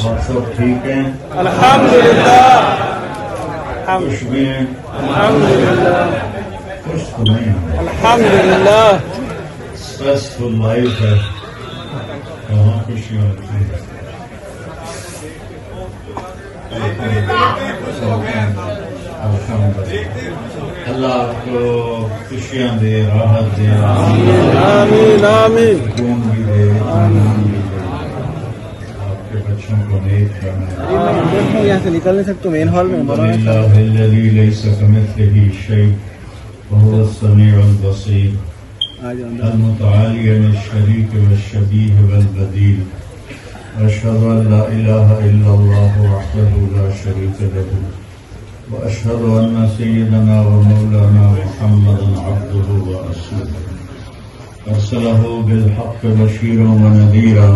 آپ سب ٹھیک ہیں؟ الحمدللہ خوش بھی ہیں؟ الحمدللہ خوش تو نہیں ہیں؟ الحمدللہ اسٹریسفل لائف ہے، کہاں خوشیاں ہوتی ہیں؟ اللہ آپ کو خوشیاں دے، راحت دے، آمین آمین سکون بھی دے، اطمینان بھی دے، آپ کے بچوں کو نیک کرنا۔ یہاں سے نکل نہیں سکتے مین ہال میں الحمد للہ الذی لیس کمثلہ شیء وهو السمیع البصیر المتعالی عن الشریک والشبیہ والبدیل واشهد ان لا الہ الا اللہ وحدہ لا شریک لہ واشهد ان سیدنا ومولانا محمدا عبدہ ورسولہ ارسلہ بالحق بشیرا ونذیرا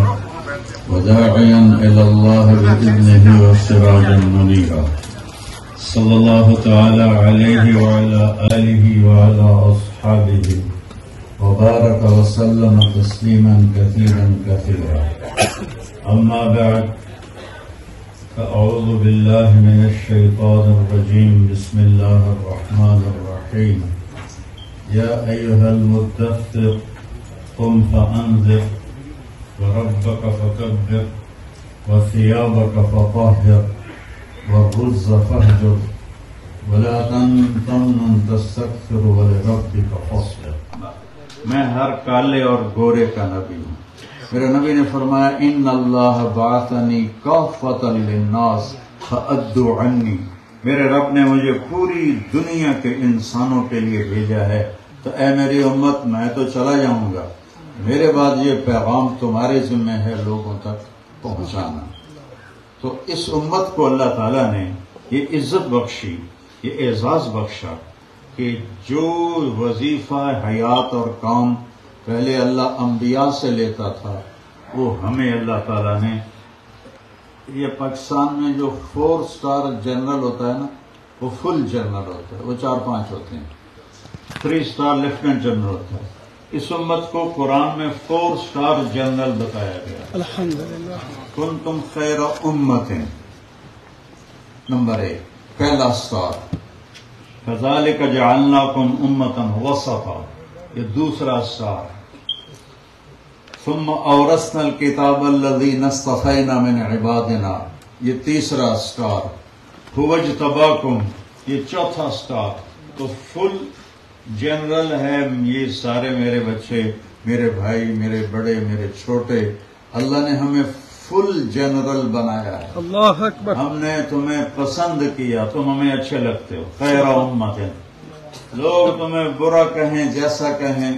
وداعیا الی اللہ بإذنہ وسراجا منیرا صلی اللہ تعالی علیہ وعلی آلہ وعلی اصحابہ وبارك وسلم تسليما كثيرا كثيرا أما بعد فأعوذ بالله من الشيطان الرجيم بسم الله الرحمن الرحيم يا أيها المدثر قم فأنذر وربك فكبر وثيابك فطهر والرز فاهجر ولا تمنن تستكثر ولربك فاصبر۔ میں ہر کالے اور گورے کا نبی ہوں۔ میرے نبی نے فرمایا ان اللہ بعثنی کافۃ للناس فادوا عنی، میرے رب نے مجھے پوری دنیا کے انسانوں کے لیے بھیجا ہے، تو اے میری امت میں تو چلا جاؤں گا، میرے بعد یہ پیغام تمہارے ذمہ ہے لوگوں تک پہنچانا۔ تو اس امت کو اللہ تعالیٰ نے یہ عزت بخشی، یہ اعزاز بخشا کہ جو وظیفہ حیات اور کام پہلے اللہ انبیاء سے لیتا تھا وہ ہمیں اللہ تعالیٰ نے، یہ پاکستان میں جو 4 سٹار جنرل ہوتا ہے نا وہ فل جنرل ہوتا ہے، وہ 4-5 ہوتے ہیں، 3 سٹار لیفٹیننٹ جنرل ہوتا ہے۔ اس امت کو قرآن میں 4 سٹار جنرل بتایا گیا۔ الحمدللہ کنتم خیر امت، نمبر 1 پہلا سٹار، کذالک جعلناکم امۃ وسطا، یہ دوسرا سٹار، ثم اورثنا الکتاب الذین اصطفینا من عبادنا، یہ تیسرا سٹار، هو اجتباکم، یہ چوتھا سٹار۔ تو فل جنرل ہے یہ سارے میرے بچے، میرے بھائی، میرے بڑے، میرے چھوٹے، اللہ نے ہمیں فل جنرل بنایا ہے۔ اللہ اکبر، ہم نے تمہیں پسند کیا، تم ہمیں اچھے لگتے ہو، خیر امت، لوگ تمہیں برا کہیں جیسا کہیں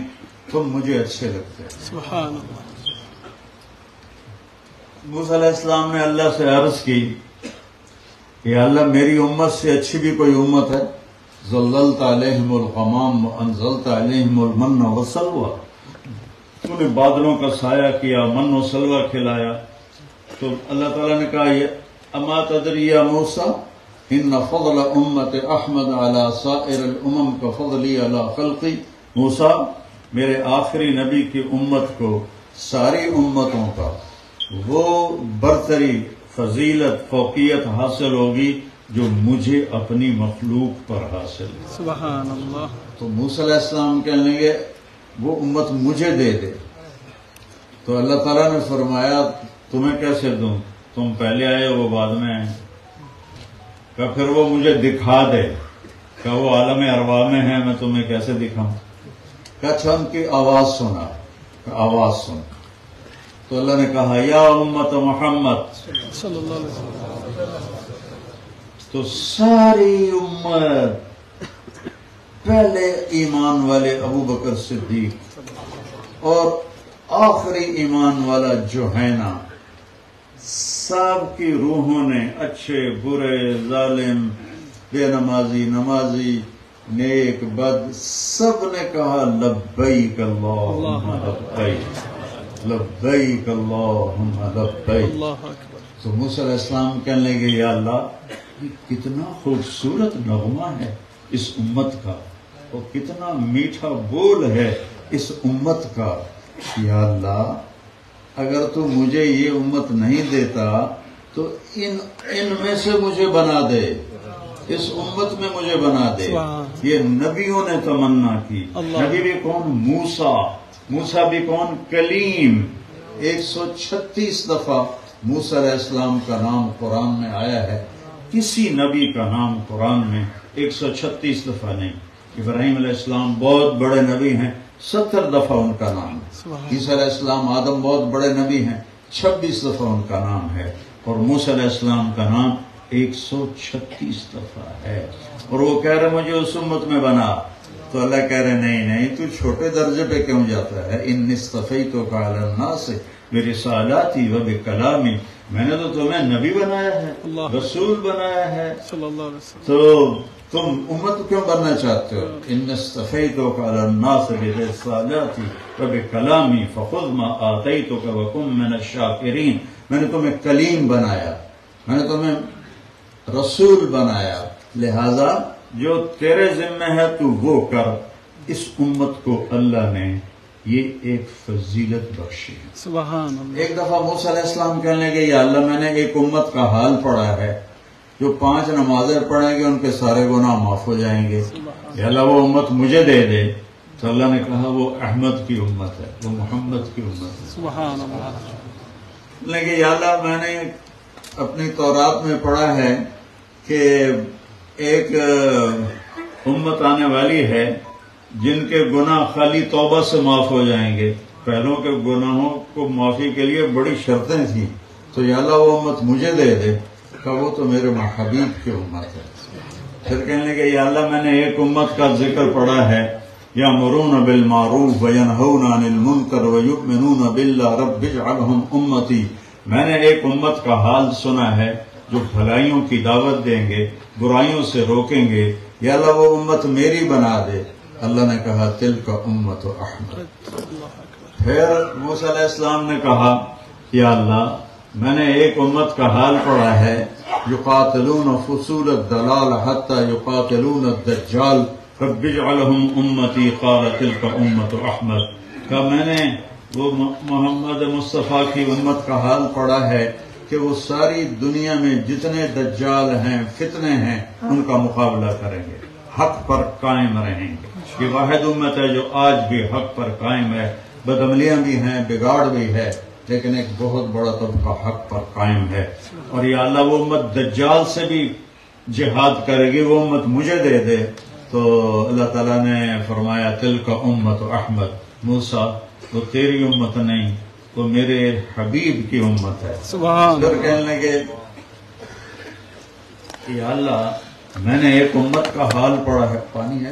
تم مجھے اچھے لگتے ہو۔ سبحان اللہ۔ موسیٰ علیہ السلام نے اللہ سے عرض کی کہ اللہ میری امت سے اچھی بھی کوئی امت ہے؟ ظللت علیہم الغمام وانزلت علیہم المن والسلوى، تو نے بادلوں کا سایہ کیا، من و سلوہ کھلایا۔ تو اللہ تعالیٰ نے کہا یہ اما تدری یا موسیٰ ان فضل امت احمد علی سائر الامم کا فضلی علی خلقی، موسیٰ میرے آخری نبی کی امت کو ساری امتوں کا وہ برتری، فضیلت، فوقیت حاصل ہوگی جو مجھے اپنی مخلوق پر حاصل ہے۔ سبحان اللہ۔ تو موسیٰ علیہ السلام کہنے لگے وہ امت مجھے دے دے، تو اللہ تعالیٰ نے فرمایا تمہیں کیسے دوں، تم پہلے آئے وہ بعد میں آئے، کہ پھر وہ مجھے دکھا دے، کہ وہ عالم ارواح میں ہے، میں تمہیں کیسے دکھاؤں؟ کہ اچھا ان کی آواز سنا، کہ آواز سن۔ تو اللہ نے کہا یا امت محمد صلی اللہ علیہ وسلم، تو ساری امت، پہلے ایمان والے ابو بکر صدیق اور آخری ایمان والا جوہینہ، سب کی روحوں نے، اچھے برے، ظالم، بے نمازی، نمازی، نیک بد، سب نے کہا لبیک اللہم لبیک، لبیک اللہم لبیک۔ اللہ اکبر۔ تو موسیٰ علیہ السلام کہنے لگے یا اللہ یہ کتنا خوبصورت نغمہ ہے اس امت کا، اور کتنا میٹھا بول ہے اس امت کا، یا اللہ اگر تو مجھے یہ امت نہیں دیتا تو ان میں سے مجھے بنا دے، اس امت میں مجھے بنا دے۔ یہ نبیوں نے تمنا کی۔ نبی بھی کون؟ موسیٰ بھی کون؟ کلیم۔ 136 دفعہ موسیٰ علیہ السلام کا نام قرآن میں آیا ہے، کسی نبی کا نام قرآن میں 136 دفعہ نہیں۔ ابراہیم علیہ السلام بہت بڑے نبی ہیں، 70 دفعہ ان کا نام ہے۔ عیسیٰ علیہ السلام آدم بہت بڑے نبی ہیں، 26 دفعہ ان کا نام ہے، اور موسیٰ علیہ السلام کا نام 136 دفعہ ہے۔ اور وہ کہہ رہے مجھے اس امت میں بنا، تو اللہ کہہ رہے نہیں تو چھوٹے درجے پہ کیوں جاتا ہے؟ انی اصطفیتک علی الناس برسالاتی و بکلامی، میں نے تو تمہیں نبی بنایا ہے، رسول بنایا ہے، صلی اللہ علیہ وسلم، تو تم امت کیوں بننا چاہتے ہو؟ انی اصطفیتک علی الناس برسالاتی و بکلامی فخذ ما آتیتک وکن من الشاکرین، میں نے تمہیں کلیم بنایا، میں نے تمہیں رسول بنایا، لہذا جو تیرے ذمہ ہے تو وہ کر۔ اس امت کو اللہ نے یہ ایک فضیلت بخشی ہے۔ سبحان اللہ۔ ایک دفعہ موسیٰ علیہ السلام کہنے لگے یا اللہ میں نے ایک امت کا حال پڑھا ہے، جو 5 نمازیں پڑھیں گے ان کے سارے گناہ معاف ہو جائیں گے، یا اللہ وہ امت مجھے دے دے۔ تو اللہ نے کہا وہ احمد کی امت ہے، وہ محمد کی امت ہے۔ سبحان اللہ۔ لیکن یا اللہ میں نے اپنی تورات میں پڑھا ہے کہ ایک امت آنے والی ہے جن کے گناہ خالی توبہ سے معاف ہو جائیں گے، پہلوں کے گناہوں کو معافی کے لیے بڑی شرطیں تھیں، تو یا اللہ وہ امت مجھے دے دے۔ کہ وہ تو میرے حبیب کی امت ہے۔ پھر کہنے لگے یا اللہ میں نے ایک امت کا ذکر پڑھا ہے، یامرون بالمعروف وینہون عن المنکر ویؤمنون باللہ رب اجعلہم امتی، میں نے ایک امت کا حال سنا ہے جو بھلائیوں کی دعوت دیں گے، برائیوں سے روکیں گے، یا اللہ وہ امت میری بنا دے۔ اللہ نے کہا تلک امت احمد۔ پھر موسیٰ علیہ السلام نے کہا یا اللہ میں نے ایک امت کا حال پڑھا ہے، یقاتلون فصول الدلال حتی یقاتلون الدجال رب اجعلہم امتی، قال تلک امت احمد۔ کہ میں نے وہ محمد مصطفیٰ کی امت کا حال پڑھا ہے کہ وہ ساری دنیا میں جتنے دجال ہیں، فتنے ہیں، ان کا مقابلہ کریں گے، حق پر قائم رہیں گے۔ یہ واحد امت ہے جو آج بھی حق پر قائم ہے، بدعملیاں بھی ہیں، بگاڑ بھی ہے، لیکن ایک بہت بڑا طبقہ حق پر قائم ہے۔ اور یا اللہ وہ امت دجال سے بھی جہاد کرے گی، وہ امت مجھے دے دے۔ تو اللہ تعالیٰ نے فرمایا تلک امت احمد، موسیٰ وہ تیری امت نہیں، وہ میرے حبیب کی امت ہے۔ پھر کہنے لگے یا اللہ میں نے ایک امت کا حال پڑھا ہے، پانی ہے؟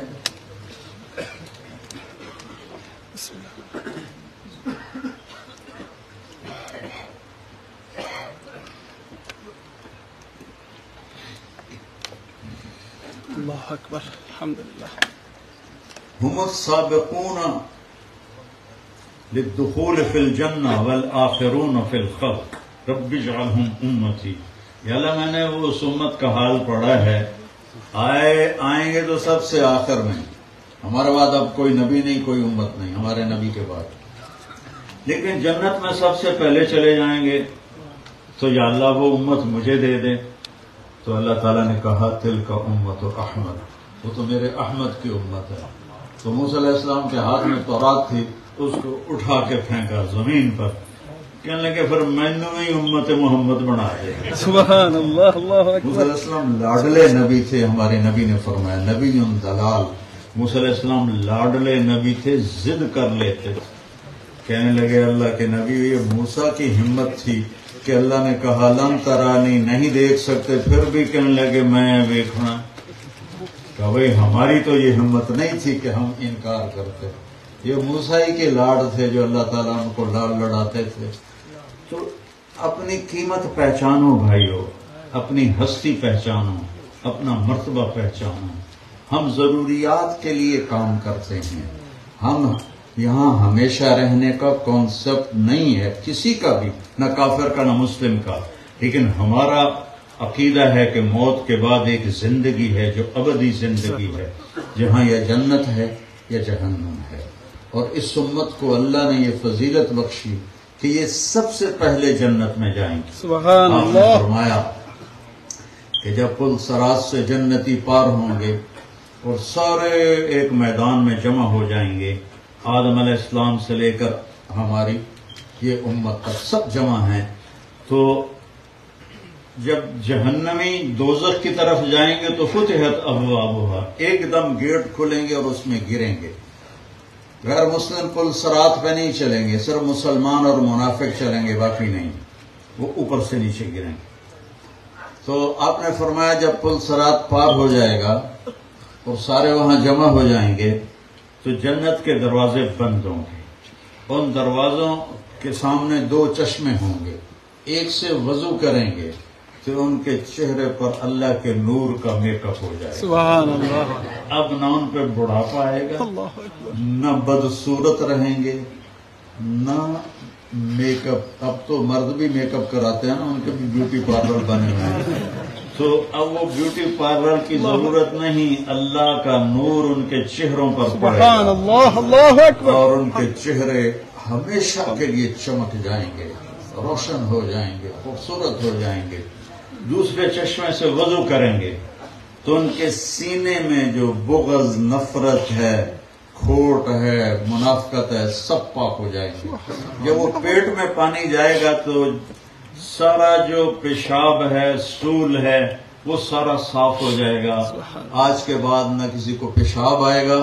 اللہ اکبر، الحمدللہ۔ هم السابقون للدخول في الجنہ والآخرون في الخلق رب اجعلهم امتی۔ یا اللہ میں نے وہ اس امت کا حال پڑھا ہے، آئیں گے تو سب سے آخر میں، ہمارے بعد اب کوئی نبی نہیں، کوئی امت نہیں ہمارے نبی کے بعد، لیکن جنت میں سب سے پہلے چلے جائیں گے، تو یا اللہ وہ امت مجھے دے دے۔ تو اللہ تعالیٰ نے کہا تلک امت احمد، وہ تو میرے احمد کی امت ہے۔ تو موسیٰ علیہ السلام کے ہاتھ میں تورات تھی، اس کو اٹھا کے پھینکا زمین پر، کہنے لگے پھر میں نے ہی امت محمد بنا دے۔ سبحان اللہ، اللہ اکبر۔ موسیٰ علیہ السلام لاڈلے نبی تھے، ہمارے نبی نے فرمایا نبی دلال۔ موسیٰ علیہ السلام لاڈلے نبی تھے، ضد کر لیتے، کہنے لگے اللہ کے نبی، یہ موسیٰ کی ہمت تھی کہ اللہ نے کہا لن ترانی، نہیں دیکھ سکتے، پھر بھی کہنے لگے میں دیکھنا۔ کہ بھئی ہماری تو یہ ہمت نہیں تھی کہ ہم انکار کرتے، یہ موسیٰ ہی کے لاڈ تھے جو اللہ تعالیٰ ان کو لاڈ لڑاتے تھے۔ تو اپنی قیمت پہچانو بھائیو، اپنی ہستی پہچانو، اپنا مرتبہ پہچانو۔ ہم ضروریات کے لیے کام کرتے ہیں، ہم یہاں ہمیشہ رہنے کا کانسیپٹ نہیں ہے کسی کا بھی، نہ کافر کا نہ مسلم کا، لیکن ہمارا عقیدہ ہے کہ موت کے بعد ایک زندگی ہے جو ابدی زندگی ہے، جہاں یا جنت ہے یا جہنم ہے۔ اور اس امت کو اللہ نے یہ فضیلت بخشی کہ یہ سب سے پہلے جنت میں جائیں گے. سبحان آپ نے اللہ. فرمایا کہ جب پل صراط سے جنتی پار ہوں گے اور سارے ایک میدان میں جمع ہو جائیں گے، آدم علیہ السلام سے لے کر ہماری یہ امت تک سب جمع ہیں، تو جب جہنمی دوزخ کی طرف جائیں گے تو فتحت ابوابها، ایک دم گیٹ کھلیں گے اور اس میں گریں گے. غیر مسلم پل صراط پہ نہیں چلیں گے، صرف مسلمان اور منافق چلیں گے، باقی نہیں، وہ اوپر سے نیچے گریں گے. تو آپ نے فرمایا جب پل صراط پار ہو جائے گا اور سارے وہاں جمع ہو جائیں گے تو جنت کے دروازے بند ہوں گے. ان دروازوں کے سامنے 2 چشمے ہوں گے، ایک سے وضو کریں گے تو ان کے چہرے پر اللہ کے نور کا میک اپ ہو جائے گا. سبحان اللہ. اب نہ ان پہ بڑھاپا آئے گا، اللہ اکبر. نہ بدصورت رہیں گے، نہ میک اپ. اب تو مرد بھی میک اپ کراتے ہیں نا، ان کے بھی بیوٹی پارلر بنے ہوئے ہیں، تو اب وہ بیوٹی پارلر کی ضرورت نہیں، اللہ کا نور ان کے چہروں پر پڑے سبحان گا اللہ. اللہ اکبر. اور ان کے چہرے ہمیشہ کے لیے چمک جائیں گے، روشن ہو جائیں گے، خوبصورت ہو جائیں گے. دوسرے چشمے سے وضو کریں گے تو ان کے سینے میں جو بغض، نفرت ہے، کھوٹ ہے، منافقت ہے، سب پاک ہو جائیں گے. جب وہ پیٹ میں پانی جائے گا تو سارا جو پیشاب ہے، سول ہے، وہ سارا صاف ہو جائے گا. آج کے بعد نہ کسی کو پیشاب آئے گا،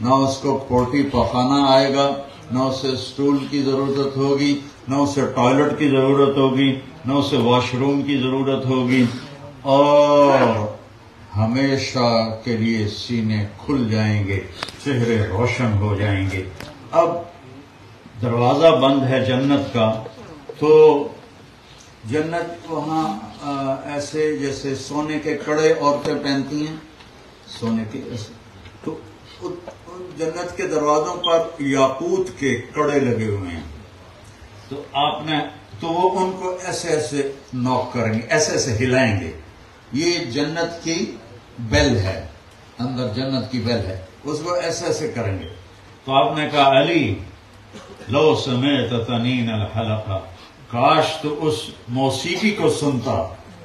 نہ اس کو پوٹی پخانا آئے گا، نہ اسے سٹول کی ضرورت ہوگی، نہ اسے ٹوائلٹ کی ضرورت ہوگی، نہ اسے واش روم کی ضرورت ہوگی، اور ہمیشہ کے لیے سینے کھل جائیں گے، چہرے روشن ہو جائیں گے. اب دروازہ بند ہے جنت کا، تو جنت وہاں ایسے جیسے سونے کے کڑے عورتیں پہنتی ہیں، سونے کے ایسے، تو جنت کے دروازوں پر یاقوت کے کڑے لگے ہوئے ہیں. تو آپ نے تو وہ ان کو ایسے ایسے نوک کریں گے، ایسے ایسے ہلائیں گے. یہ جنت کی بیل ہے، اندر جنت کی بیل ہے، اس کو ایسے ایسے کریں گے. تو آپ نے کہا علی لو سمیت تنین الحلقہ، کاش تو اس موسیقی کو سنتا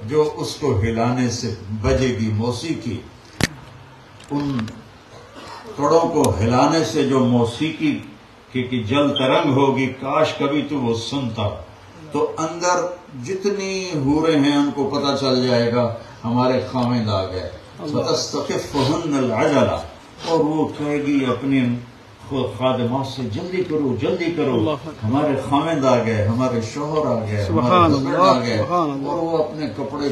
جو اس کو ہلانے سے بجے گی. موسیقی، ان کڑوں کو ہلانے سے جو موسیقی کی جل ترنگ ہوگی، کاش کبھی تو وہ سنتا. تو اندر جتنی حوریں ہیں ان کو پتہ چل جائے گا ہمارے خامد آ گئے. فتستخفهن العجلہ، اور وہ کہے گی اپنی خادمات سے جلدی کرو جلدی کرو، ہمارے خامد آ گئے، ہمارے شوہر آ گئے، ہمارے ہسبینڈ آ گئے. اور وہ اپنے کپڑے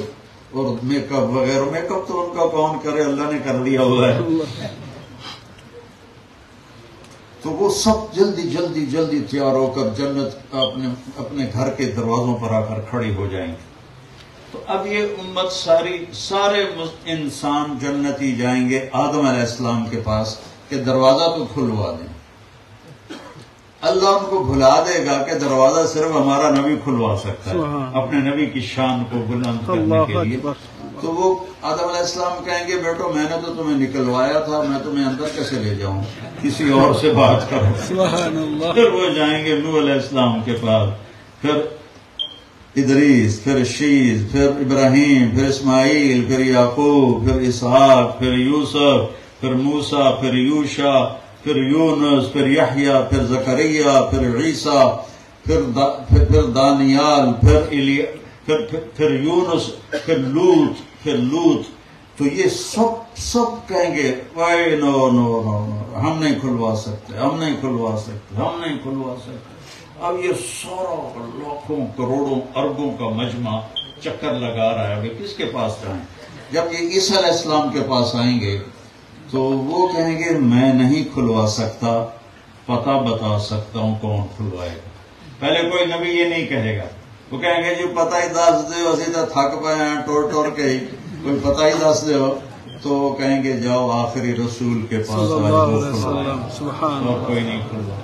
اور میک اپ وغیرہ، میک اپ تو ان کا کون کرے، اللہ نے کر دیا ہوا ہے. تو وہ سب جلدی جلدی جلدی تیار ہو کر جنت اپنے گھر کے دروازوں پر آ کر کھڑی ہو جائیں گے. تو اب یہ امت سارے انسان جنتی جائیں گے آدم علیہ السلام کے پاس کہ دروازہ تو کھلوا دیں. اللہ ان کو بھلا دے گا کہ دروازہ صرف ہمارا نبی کھلوا سکتا ہے، اپنے نبی کی شان کو بلند کرنے کے لیے. تو وہ آدم علیہ السلام کہیں گے بیٹو میں نے تو تمہیں نکلوایا تھا، میں تمہیں اندر کیسے لے جاؤں، کسی اور سے بات کرو. پھر وہ جائیں گے نوح علیہ السلام کے پاس، پھر ادریس، پھر شیز، پھر ابراہیم، پھر اسماعیل، پھر یعقوب، پھر اسحاق، پھر یوسف، پھر موسیٰ، پھر یوشع، پھر یونس، پھر یحییٰ، پھر زکریا، پھر عیسیٰ، پھر دانیال، پھر یونس، پھر لوط. تو یہ سب کہیں گے وائی نو نو نو ہم نہیں کھلوا سکتے، ہم نہیں کھلوا سکتے، ہم نہیں کھلوا سکتے. اب یہ سارا لاکھوں کروڑوں اربوں کا مجمع چکر لگا رہا ہے کہ کس کے پاس جائیں. جب یہ عیسیٰ علیہ السلام کے پاس آئیں گے تو وہ کہیں گے میں نہیں کھلوا سکتا، پتہ بتا سکتا ہوں کون کھلوائے گا. پہلے کوئی نبی یہ نہیں کہے گا، وہ کہیں گے جی پتہ ہی دس دے، اسی طرح تھک پائے ہیں ٹور کے ہی، کوئی پتہ ہی دس دے ہو. تو وہ کہیں گے جاؤ آخری رسول کے پاس، اور کوئی نہیں کھلوا.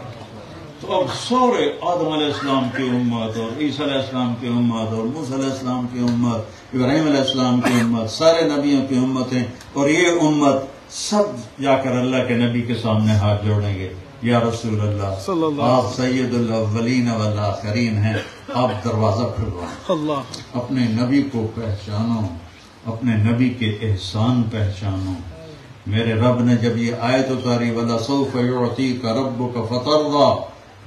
تو اب سورے آدم علیہ السلام کی امت اور عیسیٰ علیہ السلام کی امت اور موسیٰ علیہ السلام کی امت، ابراہیم علیہ السلام کی امت، سارے نبیوں کی امتیں، اور یہ امت سب جا کر اللہ کے نبی کے سامنے ہاتھ جوڑیں گے. یا رسول اللہ آپ سید الاولین والآخرین ہیں، آپ دروازہ کھلوائیں، اپنے نبی کو پہچانو، اپنے نبی کے احسان پہچانو۔ میرے رب نے جب یہ آیت اتاری وَلَسَوْفَ يُعْطِيكَ رَبُّكَ فَتَرْضَىٰ،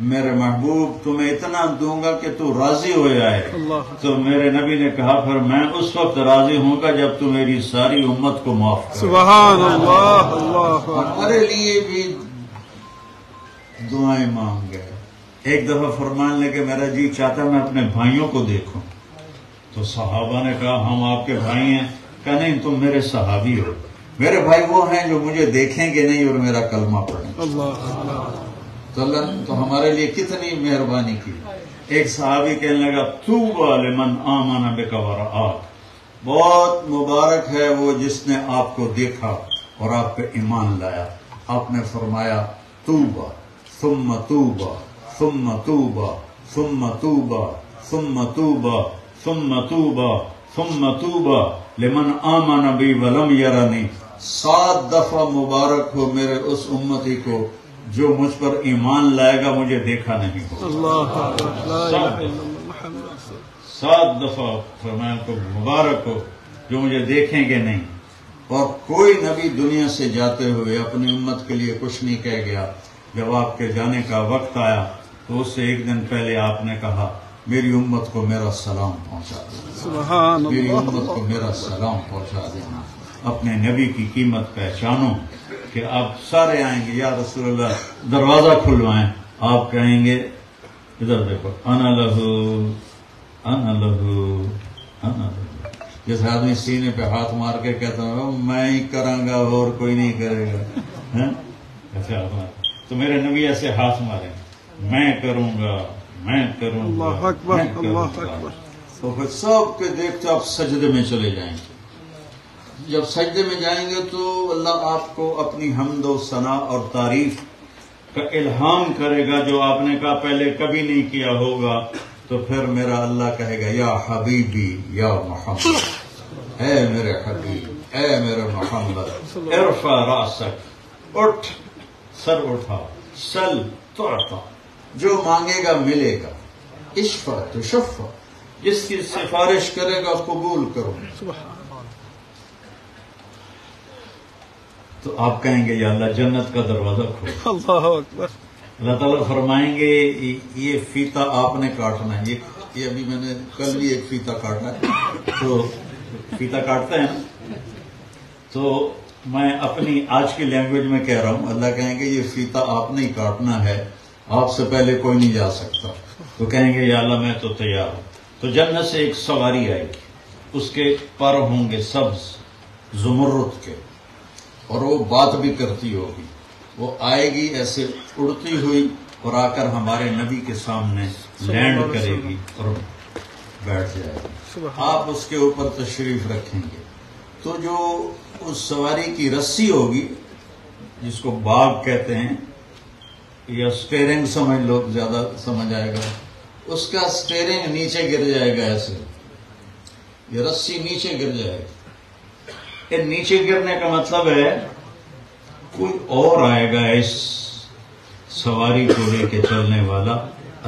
میرے محبوب تمہیں اتنا دوں گا کہ تو راضی ہو جائے، تو میرے نبی نے کہا پھر میں اس وقت راضی ہوں گا جب تو میری ساری امت کو معاف کرے۔ سبحان اللہ، اللہ ہمارے لیے بھی دعائیں مانگ گئے۔ ایک دفعہ فرمان لے کے میرا جی چاہتا میں اپنے بھائیوں کو دیکھوں، تو صحابہ نے کہا ہم آپ کے بھائی ہیں، کہا نہیں تم میرے صحابی ہو، میرے بھائی وہ ہیں جو مجھے دیکھیں گے نہیں اور میرا کلمہ پڑھیں۔ تو اللہ نے تو ہمارے لیے کتنی مہربانی کی۔ ایک صحابی کہنے لگا طوبی لمن آمن بک ورآک، بہت مبارک ہے وہ جس نے آپ کو دیکھا اور آپ پہ ایمان لایا۔ آپ نے فرمایا طوبی ثم طوبی ثم طوبی ثم طوبی ثم طوبی ثم طوبی ثم طوبی لمن آمن بی ولم یرنی، 7 دفعہ مبارک ہو میرے اس امتی کو جو مجھ پر ایمان لائے گا مجھے دیکھا نہیں ہوگا۔ 7 دفعہ فرمایا کو مبارک ہو جو مجھے دیکھیں گے نہیں۔ اور کوئی نبی دنیا سے جاتے ہوئے اپنی امت کے لیے کچھ نہیں کہہ گیا۔ جب آپ کے جانے کا وقت آیا تو اس سے ایک دن پہلے آپ نے کہا میری امت کو میرا سلام پہنچا دینا، میری امت کو میرا سلام پہنچا دینا۔ اپنے نبی کی قیمت پہچانو کہ آپ سارے آئیں گے یا رسول اللہ دروازہ کھلوائیں، آپ کہیں گے ادھر دیکھو انا لہو انا لہو انا لہو، جیسے آدمی سینے پہ ہاتھ مار کے کہتا ہوں میں ہی کراں گا اور کوئی نہیں کرے گا، ایسے ہاتھ مار، تو میرے نبی ایسے ہاتھ مارے میں کروں گا میں کروں گا اللہ اکبر، میں کروں اللہ گا۔ اکبر۔ تو پھر سب کے دیکھتے آپ سجدے میں چلے جائیں گے۔ جب سجدے میں جائیں گے تو اللہ آپ کو اپنی حمد و ثنا اور تعریف کا الہام کرے گا جو آپ نے کہا پہلے کبھی نہیں کیا ہوگا۔ تو پھر میرا اللہ کہے گا یا حبیبی یا محمد، اے میرے حبیب اے میرے محمد، ارفع راسک، اٹھ سر اٹھا، سل تعطا، جو مانگے گا ملے گا، اشفع تشفع، جس کی سفارش کرے گا قبول کرو۔ تو آپ کہیں گے یا اللہ جنت کا دروازہ کھولو۔ اللہ اکبر۔ اللہ تعالیٰ فرمائیں گے یہ فیتا آپ نے کاٹنا ہے، یہ ابھی میں نے کل بھی ایک فیتا کاٹا ہے، تو فیتا کاٹتے ہیں نا، تو میں اپنی آج کی لینگویج میں کہہ رہا ہوں، اللہ کہیں گے یہ فیتا آپ نے ہی کاٹنا ہے، آپ سے پہلے کوئی نہیں جا سکتا۔ تو کہیں گے یا اللہ میں تو تیار ہوں۔ تو جنت سے ایک سواری آئے گی، اس کے پر ہوں گے سبز زمرد کے، اور وہ بات بھی کرتی ہوگی، وہ آئے گی ایسے اڑتی ہوئی اور آ کر ہمارے نبی کے سامنے لینڈ کرے گی اور بیٹھ جائے گی، آپ اس کے اوپر تشریف رکھیں گے۔ تو جو اس سواری کی رسی ہوگی جس کو باغ کہتے ہیں یا سٹیئرنگ سمجھ لو، زیادہ سمجھ آئے گا، اس کا سٹیئرنگ نیچے گر جائے گا، ایسے یہ رسی نیچے گر جائے گی۔ یہ نیچے گرنے کا مطلب ہے کوئی اور آئے گا اس سواری کو لے کے چلنے والا،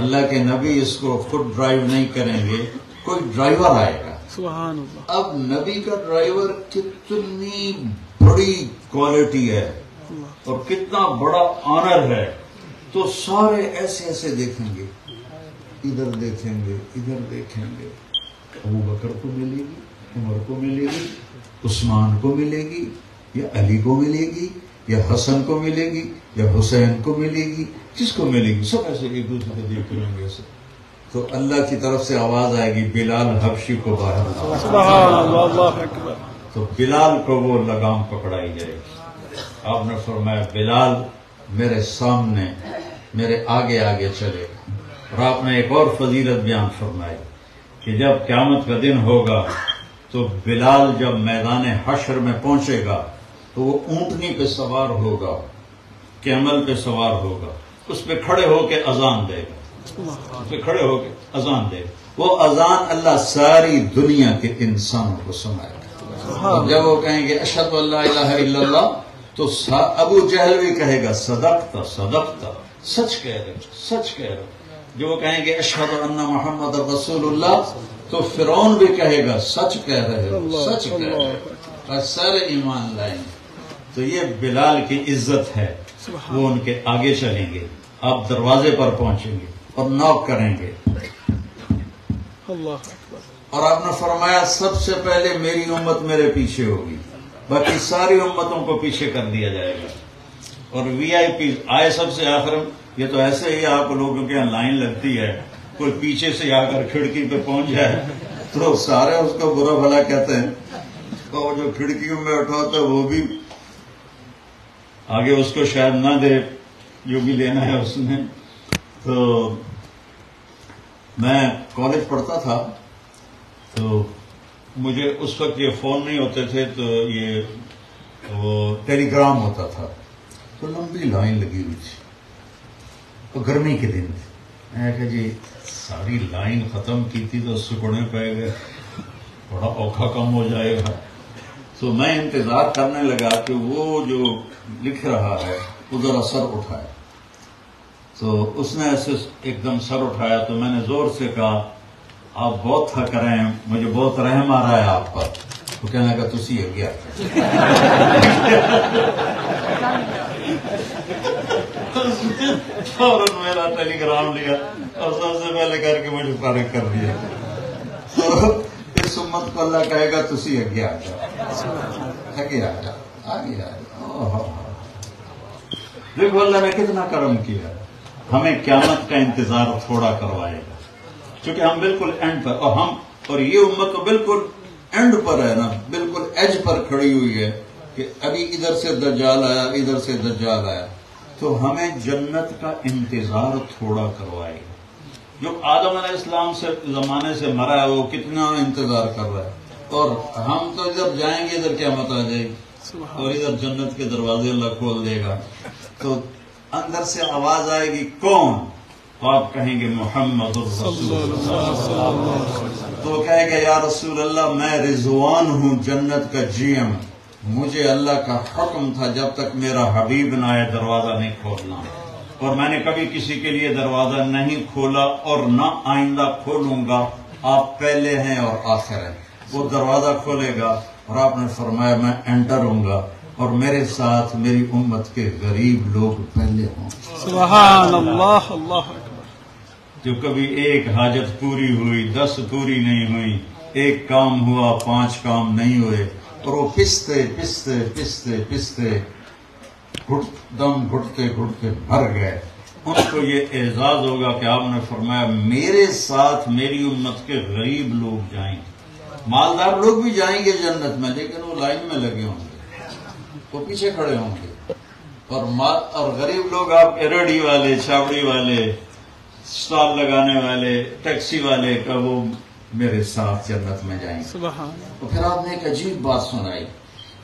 اللہ کے نبی اس کو خود ڈرائیو نہیں کریں گے، کوئی ڈرائیور آئے گا۔ سبحان اللہ۔ اب نبی کا ڈرائیور کتنی بڑی کوالٹی ہے اور کتنا بڑا آنر ہے، تو سارے ایسے ایسے دیکھیں گے، ادھر دیکھیں گے ادھر دیکھیں گے، ابو بکر کو ملے گی، عمر کو ملے گی، عثمان کو ملے گی، یا علی کو ملے گی، یا حسن کو ملے گی، یا حسین کو ملے گی، کس کو ملے گی؟ سب ایسے ایک دوسرے کو دیکھ رہیں گے ایسے۔ تو اللہ کی طرف سے آواز آئے گی بلال حبشی کو باہر لاؤ۔ سبحان اللہ، اللہ اکبر۔ تو بلال کو وہ لگام پکڑائی جائے گی۔ آپ نے فرمایا بلال میرے سامنے میرے آگے آگے چلے گا۔ اور آپ نے ایک اور فضیلت بیان فرمائی کہ جب قیامت کا دن ہوگا تو بلال جب میدان حشر میں پہنچے گا تو وہ اونٹنی پہ سوار ہوگا، کیمل پہ سوار ہوگا، اس پہ کھڑے ہو کے اذان دے گا، اس پہ کھڑے ہو کے اذان دے گا۔ وہ اذان اللہ ساری دنیا کے انسانوں کو سنائے گا۔ اور جب وہ کہیں گے اشہد ان لا الہ الا اللہ، تو ابو جہل بھی کہے گا صدقت صدقت، سچ کہہ رہے ہو، سچ کہہ رہے ہو. جو وہ کہیں گے اشہد ان محمد رسول اللہ، تو فرعون بھی کہے گا سچ کہہ رہے ہو، سچ کہہ رہے ہو، اور سارے ایمان لائیں گے. تو یہ بلال کی عزت ہے. وہ ان کے آگے چلیں گے، آپ دروازے پر پہنچیں گے اور نوک کریں گے. اور آپ نے فرمایا سب سے پہلے میری امت میرے پیچھے ہوگی، باقی ساری امتوں کو پیچھے کر دیا جائے گا. اور وی آئی پی آئے سب سے آخر. یہ تو ایسے ہی آپ لوگوں کے یہاں لائن لگتی ہے، کوئی پیچھے سے آ کر کھڑکی پہ پہنچ جائے تو سارے اس کو برا بھلا کہتے ہیں. اور جو کھڑکیوں میں اٹھا ہوتا ہے وہ بھی آگے اس کو شاید نہ دے جو بھی لینا ہے اس نے. تو میں کالج پڑھتا تھا تو مجھے اس وقت یہ فون نہیں ہوتے تھے، تو یہ وہ ٹیلی گرام ہوتا تھا. تو لمبی لائن لگی ہوئی تھی، تو گرمی کے دن تھے. میں کہا جی ساری لائن ختم کی تھی تو سکڑنے پہ گئے، بڑا اوکھا کم ہو جائے گا. تو میں انتظار کرنے لگا کہ وہ جو لکھ رہا ہے وہ ذرا سر اٹھائے. تو اس نے ایسے ایک دم سر اٹھایا تو میں نے زور سے کہا آپ بہت تھک رہے ہیں، مجھے بہت رحم آ رہا ہے آپ پر. تو کہنے لگا تسی گیا. فوراً میرا ٹیلی گرام لیا اور سب سے پہلے کر کے مجھے فارغ کر دیا. تو اس امت کو اللہ کہے گا تسی آگے آ جاؤ، آگے آ جاؤ، آگے آ جاؤ. دیکھو اللہ نے کتنا کرم کیا، ہمیں قیامت کا انتظار تھوڑا کروائے گا کیونکہ ہم بالکل اینڈ پر، اور یہ امت تو بالکل اینڈ پر ہے نا، بالکل ایج پر کھڑی ہوئی ہے کہ ابھی ادھر سے دجال آیا، ادھر سے دجال آیا. تو ہمیں جنت کا انتظار تھوڑا کروائے گا. جو آدم علیہ السلام سے زمانے سے مرا ہے وہ کتنا انتظار کر رہا ہے، اور ہم تو ادھر جائیں گے ادھر قیامت آ جائے گی اور ادھر جنت کے دروازے اللہ کھول دے گا. تو اندر سے آواز آئے گی کون؟ آپ کہیں گے محمد رسول اللہ. تو کہے گا یا رسول اللہ میں رضوان ہوں، جنت کا جی ایم. مجھے اللہ کا حکم تھا جب تک میرا حبیب نہ آئے دروازہ نہیں کھولنا، اور میں نے کبھی کسی کے لیے دروازہ نہیں کھولا اور نہ آئندہ کھولوں گا. آپ پہلے ہیں اور آخر ہیں. وہ دروازہ کھولے گا اور آپ نے فرمایا میں انٹر ہوں گا اور میرے ساتھ میری امت کے غریب لوگ پہلے ہوں. سبحان اللہ. اللہ جو کبھی ایک حاجت پوری ہوئی 10 پوری نہیں ہوئی، ایک کام ہوا 5 کام نہیں ہوئے، اور وہ پستے پستے پستے پستے دم گھٹتے گھٹتے مر گئے. ان کو یہ اعزاز ہوگا کہ آپ نے فرمایا میرے ساتھ میری امت کے غریب لوگ جائیں گے. مالدار لوگ بھی جائیں گے جنت میں، لیکن وہ لائن میں لگے ہوں گے، وہ پیچھے کھڑے ہوں گے. اور غریب لوگ آپ ریڑھی والے، چھاوڑی والے، اسٹال لگانے والے، ٹیکسی والے کا وہ میرے ساتھ جنت میں جائیں گے. تو پھر آپ نے ایک عجیب بات سنائی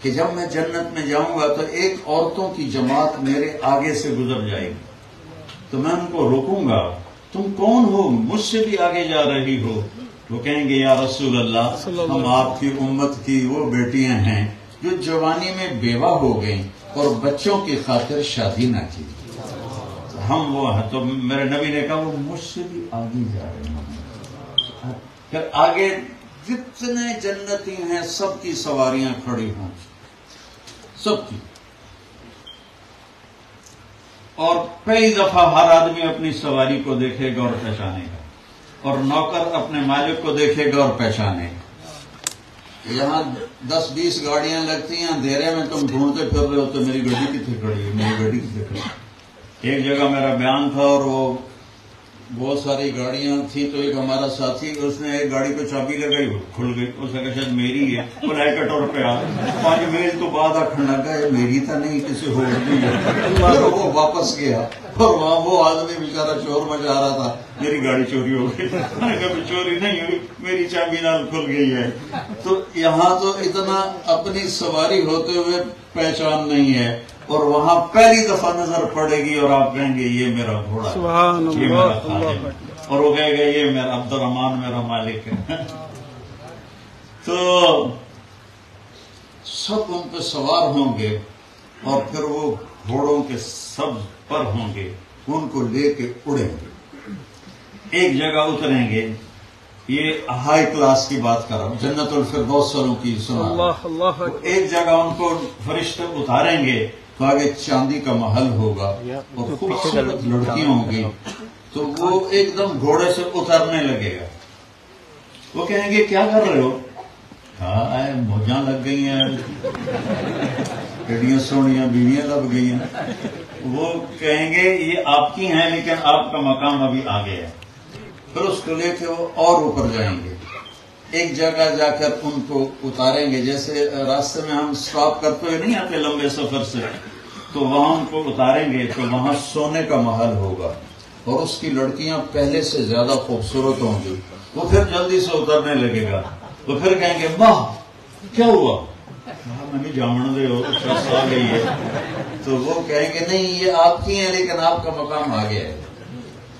کہ جب میں جنت میں جاؤں گا تو ایک عورتوں کی جماعت میرے آگے سے گزر جائے گی. تو میں ان کو روکوں گا، تم کون ہو، مجھ سے بھی آگے جا رہی ہو؟ وہ کہیں گے یا رسول اللہ ہم آپ کی امت کی وہ بیٹیاں ہیں جو جوانی میں بیوہ ہو گئیں اور بچوں کی خاطر شادی نہ کی. ہم وہ ہیں. تو میرے نبی نے کہا وہ مجھ سے بھی آگے جا رہے ہیں. پھر آگے جتنے جنتی ہیں سب کی سواریاں کھڑی ہوں، سب کی. اور کئی دفعہ ہر آدمی اپنی سواری کو دیکھے گا اور پہچانے گا، اور نوکر اپنے مالک کو دیکھے گا اور پہچانے گا. یہاں 10-20 گاڑیاں لگتی ہیں، اندھیرے میں تم ڈھونڈتے پھر رہے ہو تو میری گاڑی کتنے کھڑی ہے، میری گاڑی کتنے کھڑی ہے. ایک جگہ میرا بیان تھا اور وہ بہت ساری گاڑیاں تھیں، تو ایک ہمارا ساتھی اس نے ایک گاڑی کو چابی لگائی، کھل گئی. اس نے کہا شاید میری ہے. وہ لے کے ٹور پہ آ 5 میل تو بعد آخر لگا یہ میری تو نہیں، کسی ہو گئی ہے. پھر وہ واپس گیا اور وہاں وہ آدمی بیچارہ چور مچا رہا تھا، میری گاڑی چوری ہو گئی. میں نے کہا چوری نہیں ہوئی، میری چابی نال کھل گئی ہے. تو یہاں تو اتنا اپنی سواری ہوتے ہوئے پہچان نہیں ہے، اور وہاں پہلی دفعہ نظر پڑے گی اور آپ کہیں گے یہ میرا گھوڑا ہے، یہ میرا خادم ہے، اور وہ کہے گا یہ میرا عبد الرحمان میرا مالک ہے. تو سب ان پہ سوار ہوں گے اور پھر وہ گھوڑوں کے سب پر ہوں گے ان کو لے کے اڑیں گے، ایک جگہ اتریں گے. یہ ہائی کلاس کی بات کر رہا ہوں، جنت الفردوس والوں کی سنا. اللہ ایک جگہ ان کو فرشتے اتاریں گے تو آگے چاندی کا محل ہوگا اور خوبصورت لڑکیاں ہوں گی، تو وہ ایک دم گھوڑے سے اترنے لگے گا. وہ کہیں گے کیا کر رہے ہو؟ ہاں موجاں لگ گئی ہیں، ایڈیاں سونیاں بیویاں لگ گئی ہیں. وہ کہیں گے یہ آپ کی ہیں لیکن آپ کا مقام ابھی آگے ہے. پھر اس کو لے کے وہ اور اوپر جائیں گے، ایک جگہ جا کر ان کو اتاریں گے. جیسے راستے میں ہم اسٹاپ کرتے ہوئے نہیں آتے لمبے سفر سے، تو وہاں ان کو اتاریں گے تو وہاں سونے کا محل ہوگا اور اس کی لڑکیاں پہلے سے زیادہ خوبصورت ہوں گی. وہ پھر جلدی سے اترنے لگے گا. وہ پھر کہیں گے ماں کیا ہوا؟ میں بھی جامن دے ہو شخص آ گئی ہے. تو وہ کہیں گے نہیں یہ آپ کی ہیں لیکن آپ کا مقام آ گیا ہے.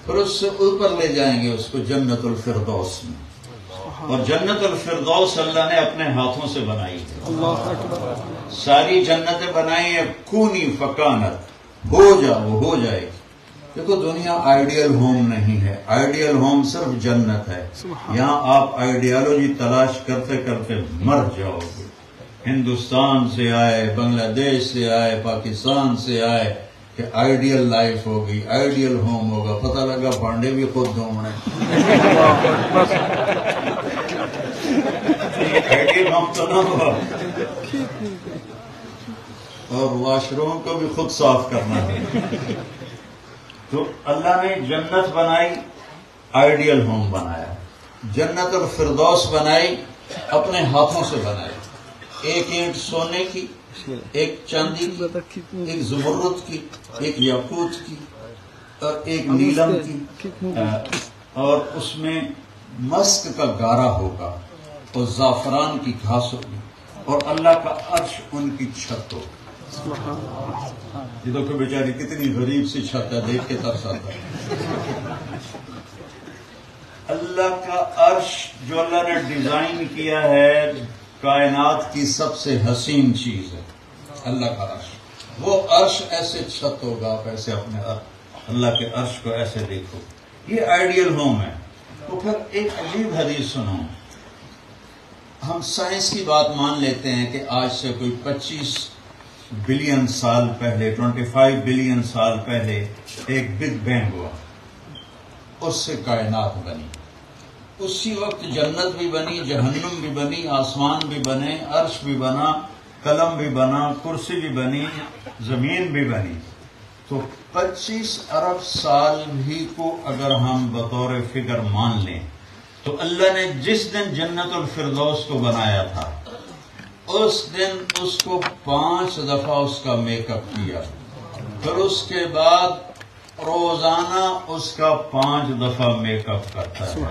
پھر اس سے اوپر لے جائیں گے اس کو جنت الفردوس میں. اور جنت الفردوس اللہ نے اپنے ہاتھوں سے بنائی ہے. ساری جنتیں بنائی ہیں کونی فکانت، ہو جا وہ ہو جائے گی. دیکھو دنیا آئیڈیل ہوم نہیں ہے، آئیڈیل ہوم صرف جنت ہے. یہاں آپ آئیڈیالوجی تلاش کرتے کرتے مر جاؤ گے. ہندوستان سے آئے، بنگلہ دیش سے آئے، پاکستان سے آئے کہ آئیڈیل لائف ہوگی، آئیڈیل ہوم ہوگا، پتہ لگا بانڈے بھی خود دھومنے. آئیڈیل ہوم تو نہ ہوا، اور واش روم کو بھی خود صاف کرنا ہے. تو اللہ نے جنت بنائی، آئیڈیل ہوم بنایا. جنت الفردوس بنائی، اپنے ہاتھوں سے بنائی. ایک اینٹ سونے کی، ایک چاندی کی، ایک زمرد کی، ایک یاقوت کی اور ایک نیلم کی، اور اس میں مسک کا گارا ہوگا اور زعفران کی گھاس ہوگی اور اللہ کا عرش ان کی چھت ہوگی. یہ دیکھو بیچاری کتنی غریب سی چھت ہے، دیکھ کے ترس آتا ہے. اللہ کا عرش جو اللہ نے ڈیزائن کیا ہے کائنات کی سب سے حسین چیز ہے اللہ کا عرش. وہ عرش ایسے چھت ہوگا، آپ ایسے اپنے اللہ کے عرش کو ایسے دیکھو. یہ آئیڈیل ہوم ہے. تو پھر ایک عجیب حدیث سنو. ہم سائنس کی بات مان لیتے ہیں کہ آج سے کوئی 25 بلین سال پہلے، 25 بلین سال پہلے ایک بگ بینگ ہوا، اس سے کائنات بنی. اسی وقت جنت بھی بنی، جہنم بھی بنی، آسمان بھی بنے، عرش بھی بنا، قلم بھی بنا، کرسی بھی بنی، زمین بھی بنی. تو 25 ارب سال بھی کو اگر ہم بطور فگر مان لیں تو اللہ نے جس دن جنت الفردوس کو بنایا تھا اس دن اس کو 5 دفعہ اس کا میک اپ کیا. پھر اس کے بعد روزانہ اس کا 5 دفعہ میک اپ کرتا ہے،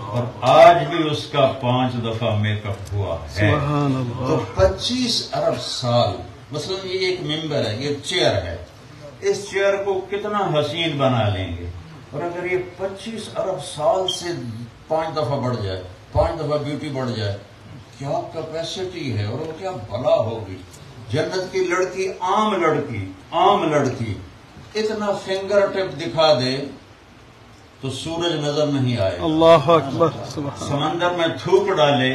اور آج بھی اس کا 5 دفعہ میک اپ ہوا ہے. تو 25 ارب سال، مثلا یہ ایک ممبر ہے، یہ چیئر ہے، اس چیئر کو کتنا حسین بنا لیں گے. اور اگر یہ 25 ارب سال سے 5 دفعہ بڑھ جائے، 5 دفعہ بیوٹی بڑھ جائے، کیا کیپیسٹی ہے اور کیا بلا ہوگی. جنت کی لڑکی، عام لڑکی اتنا فنگر ٹپ دکھا دے تو سورج نظر نہیں آئے. اللہ اکبر. سمندر میں تھوک ڈالے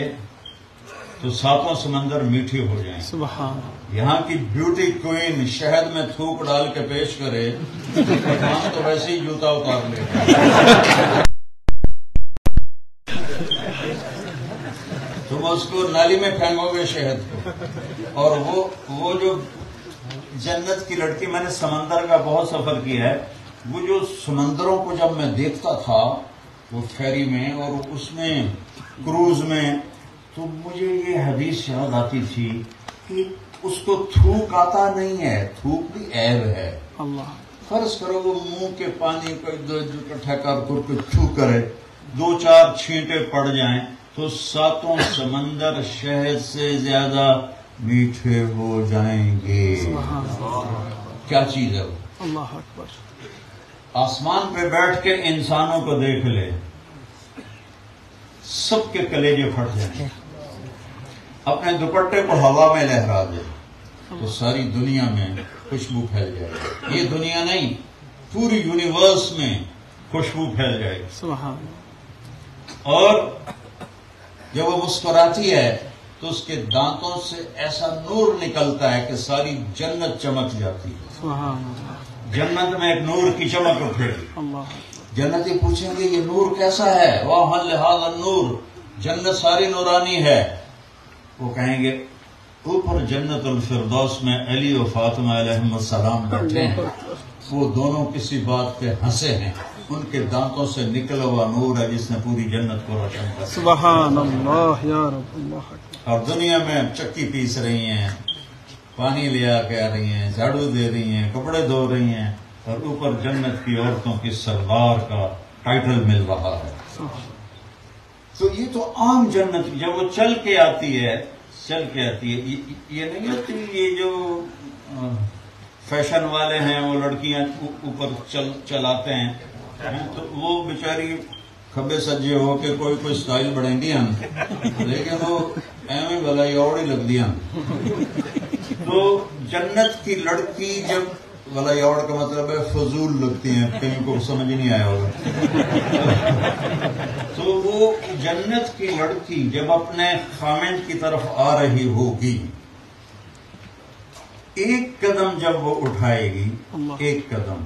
تو 7 سمندر میٹھے ہو جائیں. سبحان. یہاں کی بیوٹی کوئین شہد میں تھوک ڈال کے پیش کرے تو ویسے ہی جوتا اتار لے. تم اس کو نالی میں پھینکو گے شہد کو. اور وہ جو جنت کی لڑکی، میں نے سمندر کا بہت سفر کیا ہے، وہ جو سمندروں کو جب میں دیکھتا تھا وہ فیری میں اور اس میں کروز میں، تو مجھے یہ حدیث یاد آتی تھی کہ اس کو تھوک آتا نہیں ہے، تھوک بھی عیب ہے. اللہ. فرض کرو وہ منہ کے پانی کو اکٹھا کر کے تھو کرے، 2-4 چھینٹے پڑ جائیں تو 7 سمندر شہد سے زیادہ میٹھے ہو جائیں گے. کیا چیز ہے وہ؟ اللہ اکبر. آسمان پہ بیٹھ کے انسانوں کو دیکھ لے، سب کے کلیجے پھٹ جائیں. اپنے دوپٹے کو ہوا میں لہرا دے تو ساری دنیا میں خوشبو پھیل جائے. یہ دنیا نہیں، پوری یونیورس میں خوشبو پھیل جائے گی. سبحان اللہ. اور جب وہ مسکراتی ہے تو اس کے دانتوں سے ایسا نور نکلتا ہے کہ ساری جنت چمک جاتی ہے. سبحان اللہ. جنت میں ایک نور کی چمک اٹھے گی. اللہ. جنتی پوچھیں گے یہ نور کیسا ہے؟ واہ لہذا نور، جنت ساری نورانی ہے. وہ کہیں گے اوپر جنت الفردوس میں علی و فاطمہ علیہم السلام بیٹھے ہیں، وہ دونوں کسی بات پہ ہنسے ہیں، ان کے دانتوں سے نکلا ہوا نور ہے جس نے پوری جنت کو روشن کر دیا. سبحان اللہ یا رب. اللہ اکبر. اور دنیا میں چکی پیس رہی ہیں، پانی لے آ کے آ رہی ہیں، جھاڑو دے رہی ہیں، کپڑے دھو رہی ہیں، اور اوپر جنت کی عورتوں کی سردار کا ٹائٹل مل رہا ہے. تو یہ تو عام جنت جب وہ چل کے آتی ہے یہ نہیں ہوتی یہ جو فیشن والے ہیں وہ لڑکیاں اوپر چلاتے ہیں تو وہ بیچاری کھبے سجے ہو کے کوئی سٹائل بڑھیں گی لیکن وہ ایویں بھلائی اور ہی لگ دیا. تو جنت کی لڑکی جب بھلائی اور کا مطلب ہے فضول لگتی ہیں، کہیں کو سمجھ نہیں آیا ہوگا. تو وہ جنت کی لڑکی جب اپنے خامند کی طرف آ رہی ہوگی، ایک قدم جب وہ اٹھائے گی، ایک قدم،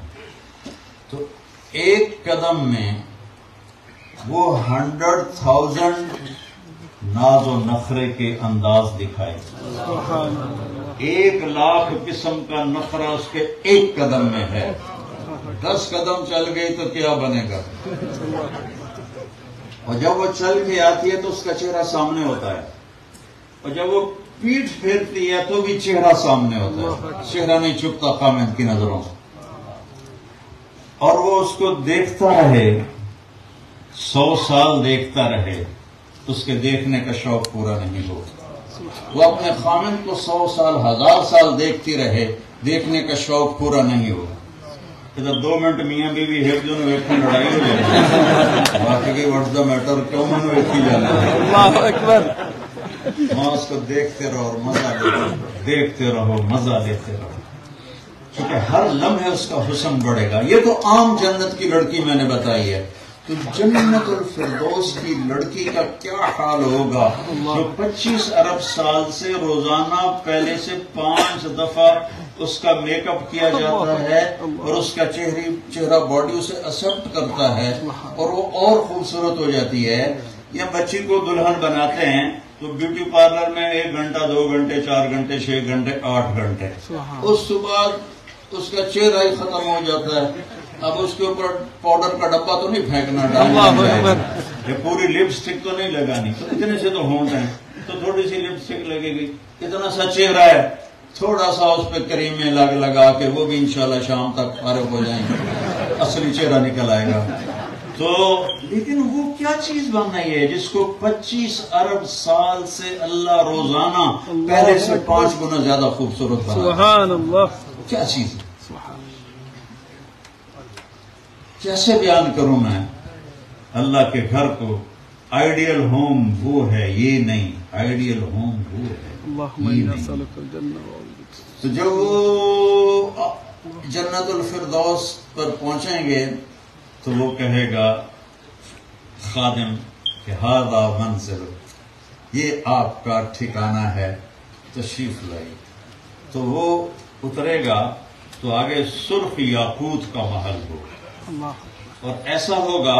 تو ایک قدم میں وہ 100,000 ناز و نخرے کے انداز دکھائے. 1,00,000 قسم کا نخرہ اس کے ایک قدم میں ہے. 10 قدم چل گئی تو کیا بنے گا؟ اور جب وہ چل کے آتی ہے تو اس کا چہرہ سامنے ہوتا ہے، اور جب وہ پیٹھ پھیرتی ہے تو بھی چہرہ سامنے ہوتا ہے، چہرہ نہیں چھپتا خامند کی نظروں سے. اور وہ اس کو دیکھتا رہے، 100 سال دیکھتا رہے، اس کے دیکھنے کا شوق پورا نہیں ہوگا. وہ اپنے خامند کو 100 سال 1000 سال دیکھتی رہے، دیکھنے کا شوق پورا نہیں ہوگا. 2 منٹ میاں بیوی ایک جو لڑائی ہو جائے باقی واٹس دا میٹر کیوں میں ویکھی جانا ہے. اللہ اکبر. وہاں اس کو دیکھتے رہو اور مزہ لیتے، دیکھتے رہو مزہ لیتے رہو، کیونکہ ہر لمحے اس کا حسن بڑھے گا. یہ تو عام جنت کی لڑکی میں نے بتائی ہے. تو جنت الفردوس کی لڑکی کا کیا حال ہوگا جو 25 ارب سال سے روزانہ پہلے سے 5 دفعہ اس کا میک اپ کیا جاتا ہے اور اس کا چہرہ باڈی اسے ایکسپٹ کرتا ہے اور وہ اور خوبصورت ہو جاتی ہے. یا بچی کو دلہن بناتے ہیں تو بیوٹی پارلر میں 1 گھنٹہ 2 گھنٹے 4 گھنٹے 6 گھنٹے 8 گھنٹے، اس کے بعد اس کا چہرہ ہی ختم ہو جاتا ہے. اب اس کے اوپر پاؤڈر کا ڈبہ تو نہیں پھینکنا، ڈالنا، یہ پوری لپسٹک تو نہیں لگانی. تو اتنے سے تو ہونٹ ہیں تو تھوڑی سی لپسٹک لگے گی. اتنا سا چہرہ ہے، تھوڑا سا اس پہ کریمیں لگا کے وہ بھی انشاءاللہ شام تک فارغ ہو جائیں گے، اصلی چہرہ نکل آئے گا. تو لیکن وہ کیا چیز بن رہی ہے جس کو 25 ارب سال سے اللہ روزانہ پہلے سے 5 گنا زیادہ خوبصورت بنا. سبحان اللہ. کیا چیز ہے؟ کیسے بیان کروں میں اللہ کے گھر کو؟ آئیڈیل ہوم وہ ہے، یہ نہیں. آئیڈیل ہوم وہ ہے، یہ نہیں. تو جب وہ جنت الفردوس پر پہنچیں گے تو وہ کہے گا خادم کہ ہذا منزل، یہ آپ کا ٹھکانہ ہے، تشریف لائیے. تو وہ اترے گا تو آگے سرخ یاقوت کا محل ہوگا، اور ایسا ہوگا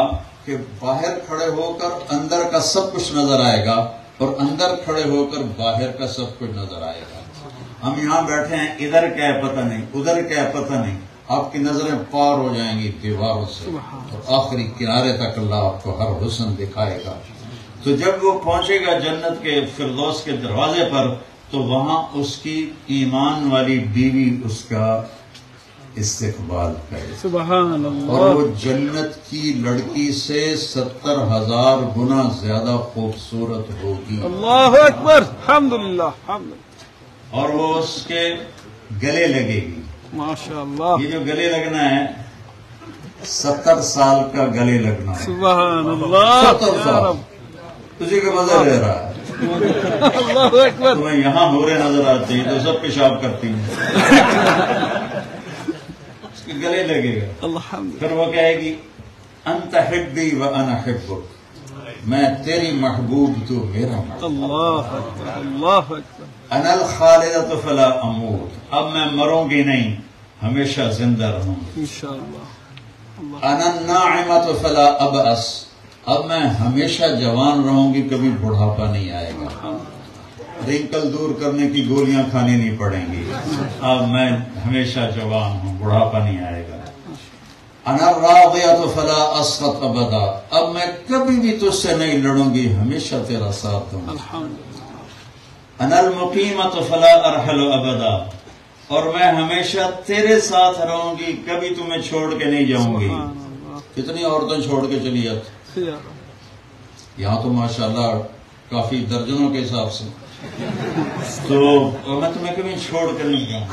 کہ باہر کھڑے ہو کر اندر کا سب کچھ نظر آئے گا اور اندر کھڑے ہو کر باہر کا سب کچھ نظر آئے گا. ہم یہاں بیٹھے ہیں، ادھر کیا ہے پتہ نہیں، ادھر کیا ہے پتہ نہیں. آپ کی نظریں پار ہو جائیں گی دیواروں سے اور آخری کنارے تک اللہ آپ کو ہر حسن دکھائے گا. تو جب وہ پہنچے گا جنت کے فردوس کے دروازے پر تو وہاں اس کی ایمان والی بیوی اس کا استقبال کرے. سبحان اللہ. اور وہ جنت کی لڑکی سے 70,000 گنا زیادہ خوبصورت ہوگی. اللہ اکبر. الحمدللہ. اور وہ اس کے گلے لگے گی. ماشاء اللہ. یہ جو گلے لگنا ہے 70 سال کا گلے لگنا ہے. سبحان اللہ. 70 سال اسی کے مزہ لے رہا ہے. اللہ اکبر. تمہیں یہاں ہورے نظر آتی ہیں تو سب پیشاب کرتی ہیں. کے گلے لگے گا. الحمد پھر وہ کہے گی انت حبی و انا حبک، میں تیری محبوب تو میرا محبوب. اللہ اکبر اللہ اکبر. انا الخالدۃ فلا اموت، اب میں مروں گی نہیں، ہمیشہ زندہ رہوں گی. انشاءاللہ. انا الناعمۃ فلا ابأس، اب میں ہمیشہ جوان رہوں گی، کبھی بڑھاپا نہیں آئے گا. رنکل دور کرنے کی گولیاں کھانی نہیں پڑیں گی، اب میں ہمیشہ جوان ہوں، بڑھاپا نہیں آئے گا. انا الراضیۃ فلا اسخط ابدا، اب میں کبھی بھی تجھ سے نہیں لڑوں گی، ہمیشہ تیرا ساتھ دوں گی. انا المقیمۃ فلا ارحل ابدا، اور میں ہمیشہ تیرے ساتھ رہوں گی، کبھی تمہیں چھوڑ کے نہیں جاؤں گی. کتنی عورتیں چھوڑ کے چلی جاتی، یہاں تو ماشاءاللہ کافی درجنوں کے حساب سے. تو میں تمہیں کبھی چھوڑ کر نہیں جاؤں.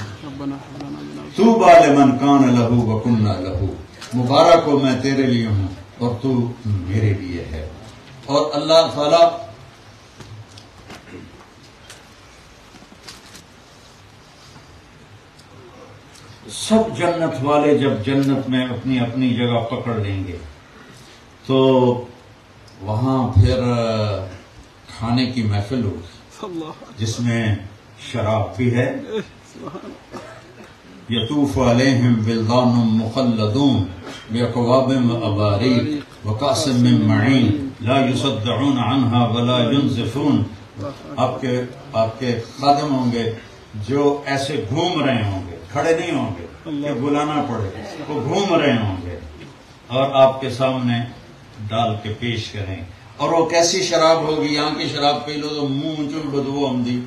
طوبی لمن کان لہ وکنا لہ، مبارک ہو میں تیرے لیے ہوں اور تو میرے لیے ہے. اور اللہ تعالی سب جنت والے جب جنت میں اپنی اپنی جگہ پکڑ لیں گے تو وہاں پھر کھانے کی محفل ہوگی جس میں شراب بھی ہے. یطوف علیہم ولدان مخلدون باکواب واباریق وکأس من معین لا یصدعون عنہا ولا ینزفون. آپ کے خادم ہوں گے جو ایسے گھوم رہے ہوں گے، کھڑے نہیں ہوں گے کہ بلانا پڑے، وہ گھوم رہے ہوں گے اور آپ کے سامنے ڈال کے پیش کریں. اور وہ کیسی شراب ہوگی، یہاں کی شراب پی لو تو منہ چل بدبو آمدی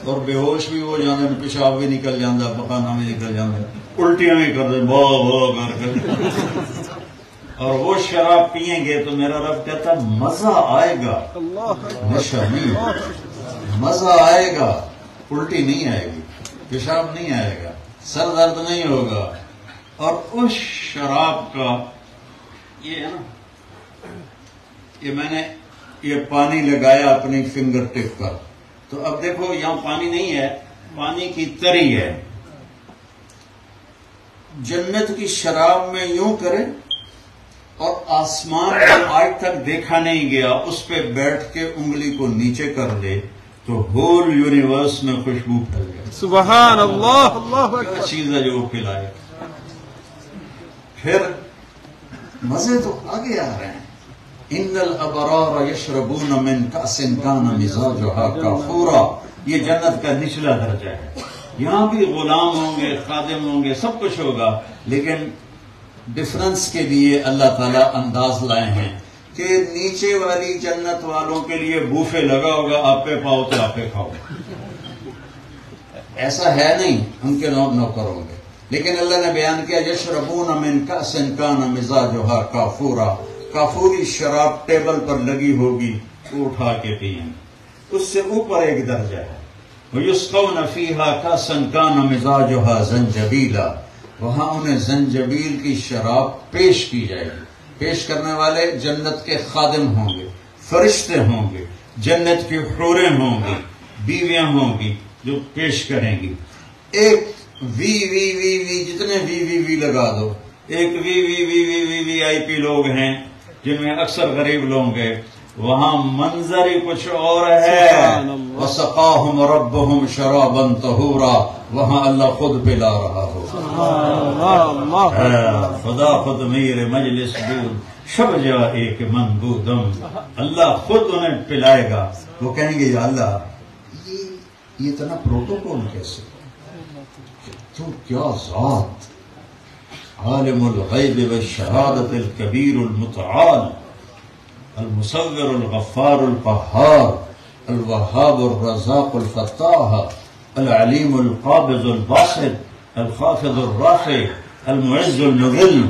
اور بے ہوش بھی ہو جاندے، پیشاب بھی نکل جاندہ، پخانہ بھی نکل جاندہ، الٹیاں بھی کر دیں واہ کر کے. اور وہ شراب پئیں گے تو میرا رب کہتا مزہ آئے گا، نشہ نہیں ہوگا، مزہ آئے گا، الٹی نہیں آئے گی، پیشاب نہیں آئے گا، سر درد نہیں ہوگا. اور اس شراب کا یہ ہے نا، یہ میں نے یہ پانی لگایا اپنی فنگر ٹپ پر، تو اب دیکھو یہاں پانی نہیں ہے، پانی کی تری ہے. جنت کی شراب میں یوں کرے اور آسمان کو آج تک دیکھا نہیں گیا، اس پہ بیٹھ کے انگلی کو نیچے کر دے تو ہول یونیورس میں خوشبو پھیل جائے. سبحان اللہ. اللہ کیا چیز ہے جو وہ پلائے. پھر مزے تو آگے آ رہے ہیں. ان الابرار یشربون من کأس کان مزاجها کافورا، یہ جنت کا نچلا درجہ ہے. یہاں بھی غلام ہوں گے، خادم ہوں گے، سب کچھ ہوگا، لیکن ڈفرنس کے لیے اللہ تعالیٰ انداز لائے ہیں کہ نیچے والی جنت والوں کے لیے بوفے لگا ہوگا، آپ پہ پاؤ تو آپ پہ کھاؤ. ایسا ہے نہیں، ان کے نوکر ہوں گے. لیکن اللہ نے بیان کیا یشربون من کأس کان مزاجها کافورا، کافوری شراب ٹیبل پر لگی ہوگی، وہ اٹھا کے پئیں. اس سے اوپر ایک درجہ ہے وَيُسْقَوْنَ فِيهَا كَأْسًا كَانَ مِزَاجُهَا زَنْجَبِيلًا، وہاں انہیں زنجبیل کی شراب پیش کی جائے گی. پیش کرنے والے جنت کے خادم ہوں گے، فرشتے ہوں گے، جنت کی حوریں ہوں گی، بیویاں ہوں گی جو پیش کریں گی. ایک وی وی وی وی جتنے وی وی وی لگا دو، ایک وی وی وی وی وی وی آئی پی لوگ ہیں جن میں اکثر غریب لوگ ہیں، وہاں منظر ہی کچھ اور ہے. وَسَقَاهُمْ رَبُّهُمْ شَرَابًا طَهُورًا، وہاں اللہ خود پلا رہا ہو. خدا خود میرے مجلس بود شب جا ایک من بودم، اللہ خود انہیں پلائے گا. وہ کہیں گے یا اللہ یہ اتنا پروٹوکول کیسے، تو کیا ذات، عالم الغیب والشہادت الکبیر المتعال المصور الغفار القہار الوہاب الرزاق الفتاح العلیم القابض الباسط الخافض الرافع المعز المذل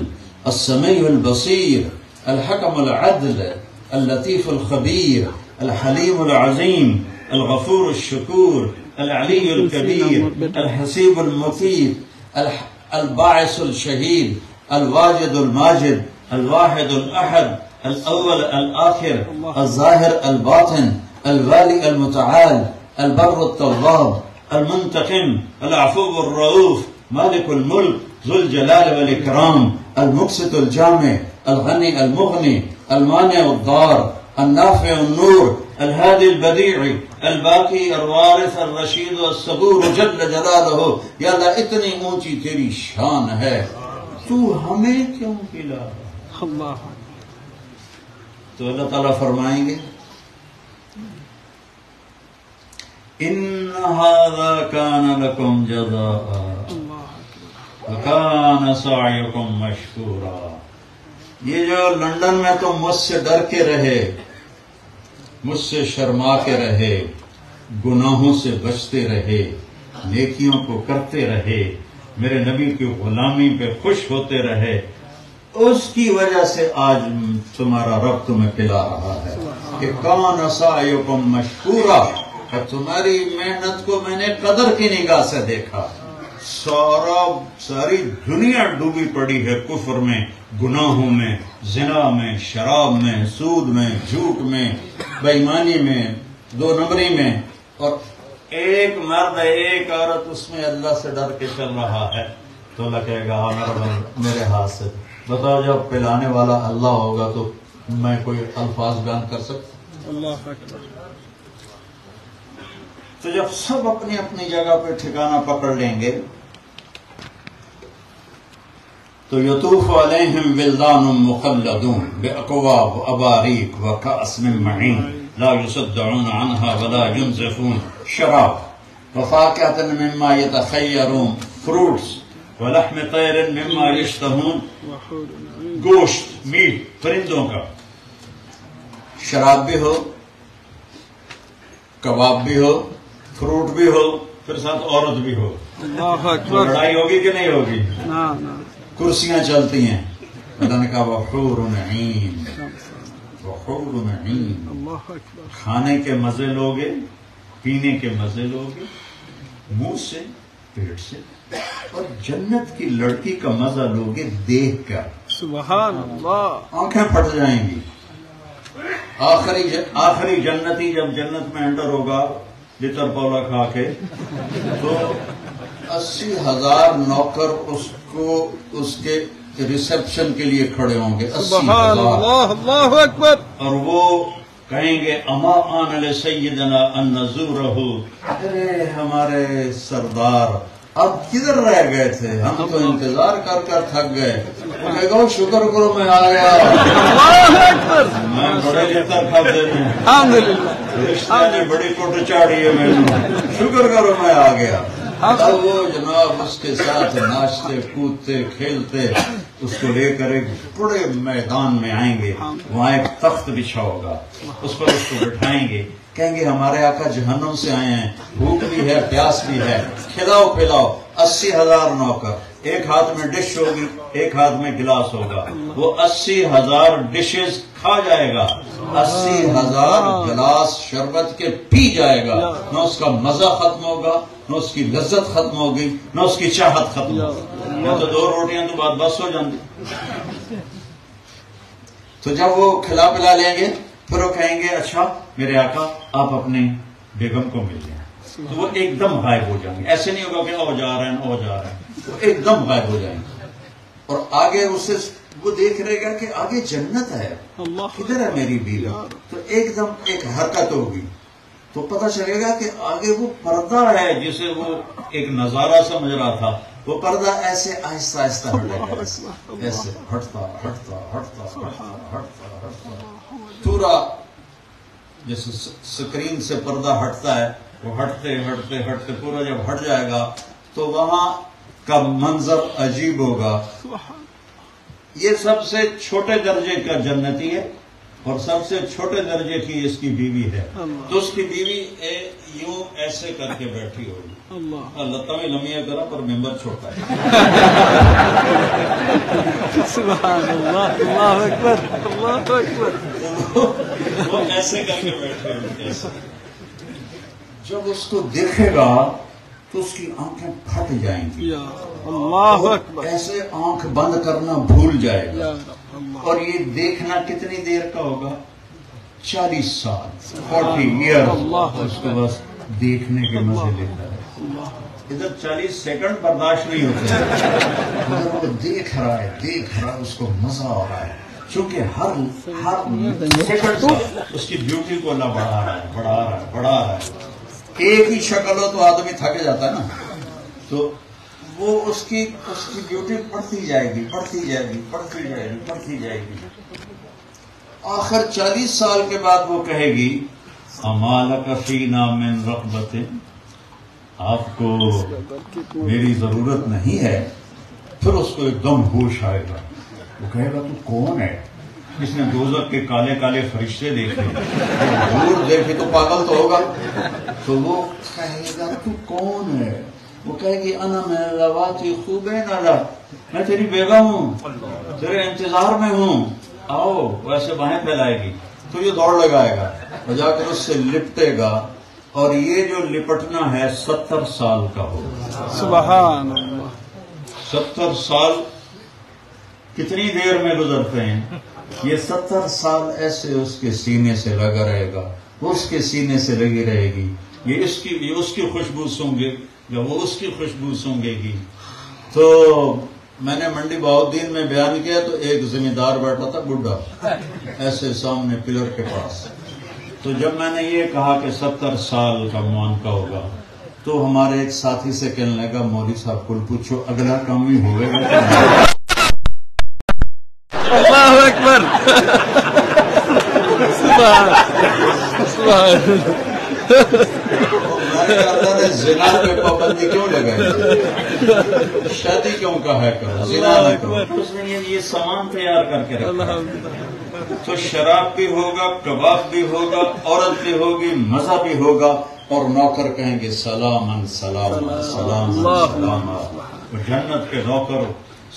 السمیع البصیر الحکم العدل اللطیف الخبیر الحلیم العظیم الغفور الشکور العلی الکبیر الحسیب المطیب الباعث الشہید الواجد الماجد الواحد الاحد الاول الآخر الظاہر الباطن الوالی المتعال البر التواب المنتقم العفو الرؤوف مالک الملک ذو الجلال والاکرام المقسط الجامع الغنی المغنی المانع الضار النافع النور الهادي البديع الباقی الوارث الرشید الصبور جل جلالہ. یا اللہ اتنی اونچی تیری شان ہے، تو ہمیں کیوں پلا؟ اللہ تو اللہ تعالیٰ فرمائیں گے ان هذا كان لكم جزاء وكان سعيكم مشكورا. یہ جو لندن میں تم مجھ سے ڈر کے رہے، مجھ سے شرما کے رہے، گناہوں سے بچتے رہے، نیکیوں کو کرتے رہے، میرے نبی کی غلامی پہ خوش ہوتے رہے، اس کی وجہ سے آج تمہارا رب تمہیں پلا رہا ہے کہ کان سعیکم مشکورا. اور تمہاری محنت کو میں نے قدر کی نگاہ سے دیکھا. ساری دنیا ڈوبی پڑی ہے کفر میں، گناہوں میں، زنا میں، شراب میں، سود میں، جھوٹ میں، بے ایمانی میں، دو نمبری میں، اور ایک مرد ایک عورت اس میں اللہ سے ڈر کے چل رہا ہے. تو اللہ کہے گا ہاں میرے ہاتھ سے. بتاؤ جب پلانے والا اللہ ہوگا تو میں کوئی الفاظ بیان کر سکتا؟ اللہ اکبر. تو جب سب اپنی اپنی جگہ پہ ٹھکانہ پکڑ لیں گے تو یطوف علیہم ولدان مخلدون باکواب واباریق وکأس من معین لا یصدعون عنہا ولا ینزفون. شراب وفاکہۃ مما یتخیرون، فروٹس، ولحم طیر مما یشتہون، گوشت میٹ پرندوں کا. شراب بھی ہو، کباب بھی ہو، فروٹ بھی ہو، پھر ساتھ عورت بھی ہو. اللہ اکبر. لڑائی ہوگی کہ نہیں ہوگی؟ نہ کرسیاں چلتی ہیں. اللہ نے کہا وحور عین، وحور عین. اللہ اکبر. کھانے کے مزے لوگے، پینے کے مزے لوگے، منہ سے، پیٹ سے، اور جنت کی لڑکی کا مزہ لوگے دیکھ کر. سبحان اللہ. آنکھیں پھٹ جائیں گی. آخری جنتی جب جنت میں انٹر ہوگا لتر پولا کھا کے تو 80,000 نوکر اس کے ریسپشن کے لیے کھڑے ہوں گے. سبحان اللہ. اللہ اکبر. اور وہ کہیں گے اما آن لسیدنا ان نزورہ، ارے ہمارے سردار اب کدھر رہ گئے تھے، ہم تو انتظار کر کر تھک گئے. وہ کہے گا شکر کرو میں آ گیا. اللہ اکبر. میں بڑے لطر کھاتے ہیں، الحمدللہ. رشتہ نے بڑی کوٹ چاڑی ہے میں نے، شکر کرو میں آ گیا. اب وہ جناب اس کے ساتھ ناچتے کودتے کھیلتے اس کو لے کر ایک بڑے میدان میں آئیں گے. وہاں ایک تخت بچھا ہوگا، اس پر اس کو بٹھائیں گے. کہیں گے ہمارے آقا جہنم سے آئے ہیں، بھوک بھی ہے، پیاس بھی ہے، کھلاؤ پلاؤ. 80,000 نوکر، ایک ہاتھ میں ڈش ہوگی، ایک ہاتھ میں گلاس ہوگا. وہ 80,000 ڈشز کھا جائے گا، 80,000 گلاس شربت کے پی جائے گا. نہ اس کا مزہ ختم ہوگا، نہ اس کی لذت ختم ہوگی، نہ اس کی چاہت ختم ہوگی. یا تو 2 روٹیاں تو بات بس ہو جاتی. تو جب وہ کھلا پلا لیں گے پھر وہ کہیں گے اچھا میرے آقا آپ اپنے بیگم کو مل جائیں. تو وہ ایک دم غائب ہو جائیں گے. ایسے نہیں ہوگا کہ او جا رہے ہیں او جا رہے ہیں، وہ ایک دم غائب ہو جائیں گے. اور آگے اسے وہ دیکھ رہے گا کہ آگے جنت ہے، کدھر ہے میری بیوی. تو ایک دم ایک حرکت ہوگی تو پتہ چلے گا کہ آگے وہ پردہ ہے جسے وہ ایک نظارہ سمجھ رہا تھا. وہ پردہ ایسے آہستہ آہستہ ہٹے گا، ایسے ہٹتا ہٹتا ہٹتا ہٹتا ہٹتا ہٹتا پورا جیسے سکرین سے پردہ ہٹتا ہے وہ ہٹتے ہٹتے ہٹتے پورا جب ہٹ جائے گا تو وہاں کا منظر عجیب ہوگا. یہ سب سے چھوٹے درجے کا جنتی ہے اور سب سے چھوٹے درجے کی اس کی بیوی ہے. تو اس کی بیوی یوں ایسے کر کے بیٹھی ہوگی. اللہ میں لمحہ کرا پر ممبر چھوٹا ہے. سبحان اللہ. اللہ اکبر. اللہ اکبر. وہ ایسے کر کے بیٹھے ہوگی. جب اس کو دیکھے گا تو اس کی آنکھیں پھٹ جائیں گی. اللہ اکبر. ایسے آنکھ بند کرنا بھول جائے گا. اور یہ دیکھنا کتنی دیر کا ہوگا؟ 40 سال 40 ایئر. اس کو بس دیکھنے کے مزے لیتا ہے. ادھر 40 سیکنڈ برداشت نہیں ہوتے ہیں، ادھر وہ دیکھ رہا ہے، اس کو مزہ آ رہا ہے، چونکہ ہر سیکنڈ اس کی بیوٹی کو اللہ بڑھا رہا ہے. ایک ہی شکل ہو تو آدمی تھک جاتا ہے نا، تو وہ اس کی بیوٹی بڑھتی جائے گی. آخر 40 سال کے بعد وہ کہے گی امالک فینا من رغبت، آپ کو میری ضرورت نہیں ہے. پھر اس کو ایک دم ہوش آئے گا، وہ کہے گا تو کون ہے؟ اس نے دوزخ کے کالے کالے فرشتے دیکھے، دور دیکھے تو پاگل تو ہوگا. تو وہ کہے گا تو کون ہے؟ وہ کہے گی انا من اللواتی خوبین علی، میں تیری بیگم ہوں، تیرے انتظار میں ہوں، آؤ. ویسے باہیں پھیلائے گی تو یہ دوڑ لگائے گا اور جا کر اس سے لپٹے گا، اور یہ جو لپٹنا ہے 70 سال کا ہوگا. سبحان اللہ. 70 سال کتنی دیر میں گزرتے ہیں؟ یہ 70 سال ایسے اس کے سینے سے لگا رہے گا، وہ اس کے سینے سے لگی رہے گی. یہ اس کی خوشبو سونگے یا وہ اس کی خوشبو سونگے گی. تو میں نے منڈی بہاؤالدین میں بیان کیا تو ایک زمیندار بیٹھا تھا بڈھا ایسے سامنے پلر کے پاس. تو جب میں نے یہ کہا کہ 70 سال کا معانقہ ہوگا تو ہمارے ایک ساتھی سے کہنے لگا مولوی صاحب کو پوچھو اگلا کام ہی ہوگا. اللہ اکبر. اللہ نے زنا پہ پابندی کیوں لگائی؟ شادی کیوں کہا ہے کرو، زنا نہ کرو. اس نے یہ سامان تیار کر کے رکھا. تو شراب بھی ہوگا، کباب بھی ہوگا، عورت بھی ہوگی، مزہ بھی ہوگا، اور نوکر کہیں گے سلام سلام سلام سلام. جنت کے نوکر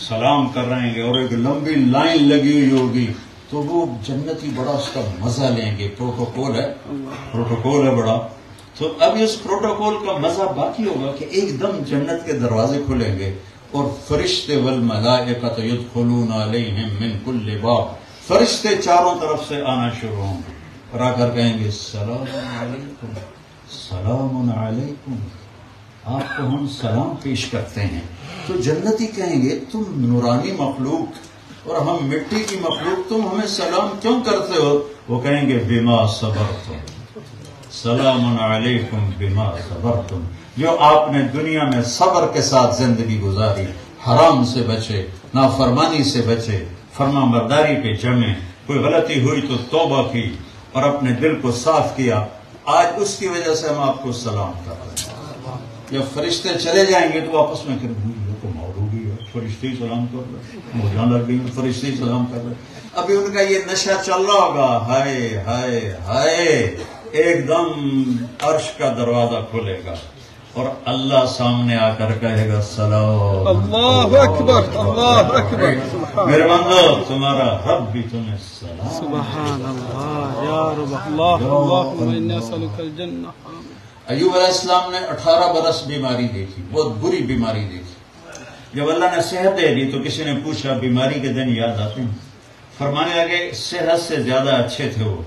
سلام کر رہے گے اور ایک لمبی لائن لگی ہوئی ہوگی. تو وہ جنتی بڑا اس کا مزہ لیں گے. پروٹوکول ہے بڑا. تو اب اس پروٹوکول کا مزہ باقی ہوگا کہ ایک دم جنت کے دروازے کھلیں گے اور فرشتے والملائکۃ یدخلون علیہم من کل باب، فرشتے چاروں طرف سے آنا شروع ہوں گے اور آ کر کہیں گے سلام علیکم سلام علیکم، آپ کو ہم سلام پیش کرتے ہیں. تو جنتی کہیں گے تم نورانی مخلوق اور ہم مٹی کی مخلوق، تم ہمیں سلام کیوں کرتے ہو؟ وہ کہیں گے بما صبرتم، سلام علیکم بما صبرتم، جو آپ نے دنیا میں صبر کے ساتھ زندگی گزاری، حرام سے بچے، نافرمانی سے بچے، فرما برداری پہ جمے، کوئی غلطی ہوئی تو توبہ کی اور اپنے دل کو صاف کیا، آج اس کی وجہ سے ہم آپ کو سلام کر رہے ہیں. جب فرشتے چلے جائیں گے تو آپس میں فرشتے ہی سلام کر رہے، موجاں لگ گئی فرشتے ہی سلام کر رہے. ابھی ان کا یہ نشہ چل رہا ہوگا، ہائے ہائے ہائے، ایک دم عرش کا دروازہ کھلے گا اور اللہ سامنے آ کر کہے گا سلام. اللہ اکبر، اللہ اکبر. میرے بندو تمہارا رب بھی تمہیں سلام. سبحان اللہ یا رب. اللہ اللہم انا نسألک الجنہ. ایوب علیہ السلام نے 18 برس بیماری دیکھی، بہت بری بیماری دیکھی. جب اللہ نے صحت دے دی تو کسی نے پوچھا بیماری کے دن یاد آتے ہیں؟ فرمانے لگے صحت سے زیادہ اچھے تھے وہ.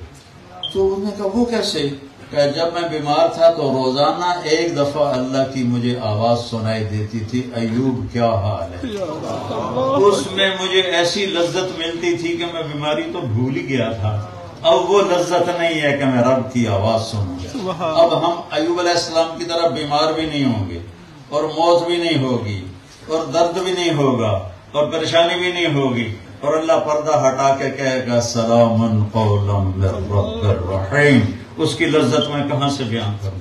تو انہوں نے کہا وہ کیسے؟ کہ جب میں بیمار تھا تو روزانہ ایک دفعہ اللہ کی مجھے آواز سنائی دیتی تھی ایوب کیا حال ہے. اس میں مجھے ایسی لذت ملتی تھی کہ میں بیماری تو بھول ہی گیا تھا. اب وہ لذت نہیں ہے کہ میں رب کی آواز سنوں. اب ہم ایوب علیہ السلام کی طرح بیمار بھی نہیں ہوں گے اور موت بھی نہیں ہوگی اور درد بھی نہیں ہوگا اور پریشانی بھی نہیں ہوگی، اور اللہ پردہ ہٹا کے کہے گا سلام قولا من رب الرحیم. اس کی لذت میں کہاں سے بیان کروں؟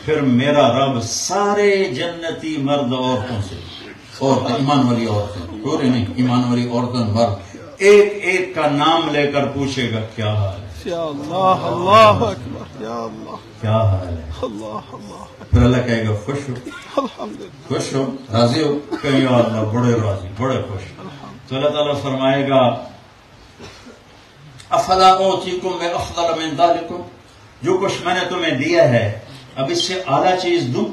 پھر میرا رب سارے جنتی مرد عورتوں سے، اور ایمان والی عورتیں، پوری نہیں، ایمان والی عورتیں مرد، ایک ایک کا نام لے کر پوچھے گا کیا حال ہے. یا اللہ، اللہ اکبر، یا اللہ کیا حال ہے. اللہ اللہ. پھر اللہ کہے گا خوش ہو، الحمدللہ، خوش ہو، راضی ہو. کہ یا اللہ بڑے راضی، بڑے خوش. تو اللہ تعالیٰ فرمائے گا افلا اوتیکم بافضل من ذلکم، جو کچھ میں نے تمہیں دیا ہے اب اس سے اعلیٰ چیز دوں.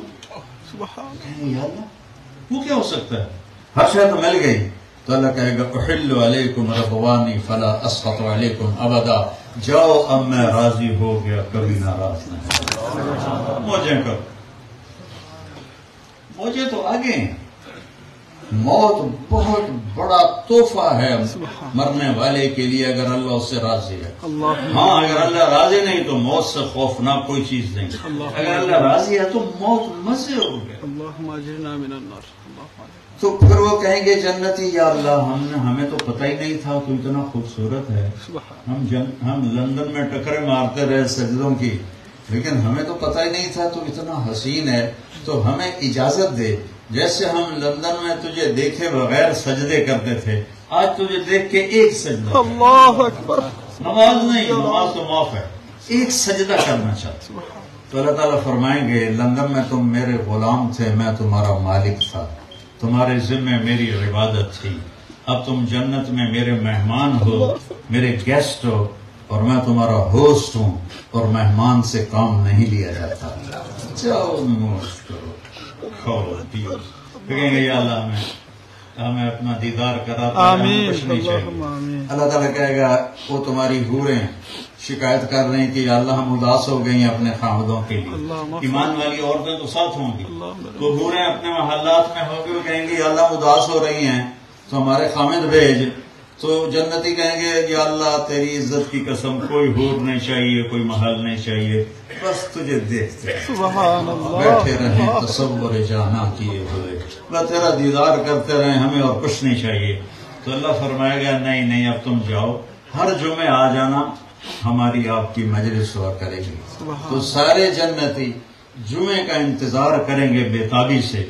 سبحان کہیں یا اللہ وہ کیا ہو سکتا ہے؟ ہر شے تو مل گئی تو اللہ کہے گا احل علیکم رضوانی فلا اسخط علیکم ابدا، جاؤ اب میں راضی ہو گیا، کبھی ناراض نہیں، موجیں کرو۔ مجھے تو آگے موت بہت بڑا تحفہ ہے مرنے والے کے لیے اگر اللہ اس سے راضی ہے۔ ہاں اگر اللہ راضی نہیں تو موت سے خوفناک کوئی چیز نہیں، اگر اللہ راضی ہے تو موت مزے ہو گئے۔ تو پھر وہ کہیں گے جنتی یا اللہ ہمیں تو پتہ ہی نہیں تھا تو اتنا خوبصورت ہے، ہم لندن میں ٹکرے مارتے رہے سجدوں کی، لیکن ہمیں تو پتہ ہی نہیں تھا تو اتنا حسین ہے، تو ہمیں اجازت دے جیسے ہم لندن میں تجھے دیکھے بغیر سجدے کرتے تھے، آج تجھے دیکھ کے ایک سجدہ، اللہ اکبر، نماز نہیں، نماز تو معاف ہے، ایک سجدہ کرنا چاہتا۔ تو اللہ تعالیٰ فرمائیں گے لندن میں تم میرے غلام تھے، میں تمہارا مالک تھا، تمہارے ذمے میری عبادت تھی، اب تم جنت میں میرے مہمان ہو، میرے گیسٹ ہو، اور میں تمہارا ہوسٹ ہوں، اور مہمان سے کام نہیں لیا جاتا، جاؤ موج کرو، کھاؤ پیو۔ کہیں گے یا اللہ ہمیں اپنا دیدار کرا، ہمیں کچھ نہیں چاہیے۔ اللہ تعالیٰ کہے گا وہ تمہاری حوریں شکایت کر رہی تھی یا اللہ ہم اداس ہو گئی ہیں اپنے خامدوں کے لیے، ایمان والی عورتیں تو ساتھ ہوں گی، تو حوریں اپنے محلات میں ہو کے وہ کہیں گے یا اللہ اداس ہو رہی ہیں تو ہمارے خامد بھیج، تو جنتی کہیں گے یا اللہ تیری عزت کی قسم کوئی حور نہیں چاہیے، کوئی محل نہیں چاہیے، بس تجھے دیکھتے بیٹھے رہیں تصور جانا کیے ہوئے، اللہ تیرا دیدار کرتے رہیں، ہمیں اور کچھ نہیں چاہیے۔ تو اللہ فرمائے گا نہیں اب تم جاؤ، ہر جمعے آ جانا، ہماری آپ کی مجلس ہوا کرے گی۔ تو سارے جنتی جمعے کا انتظار کریں گے بے تابی سے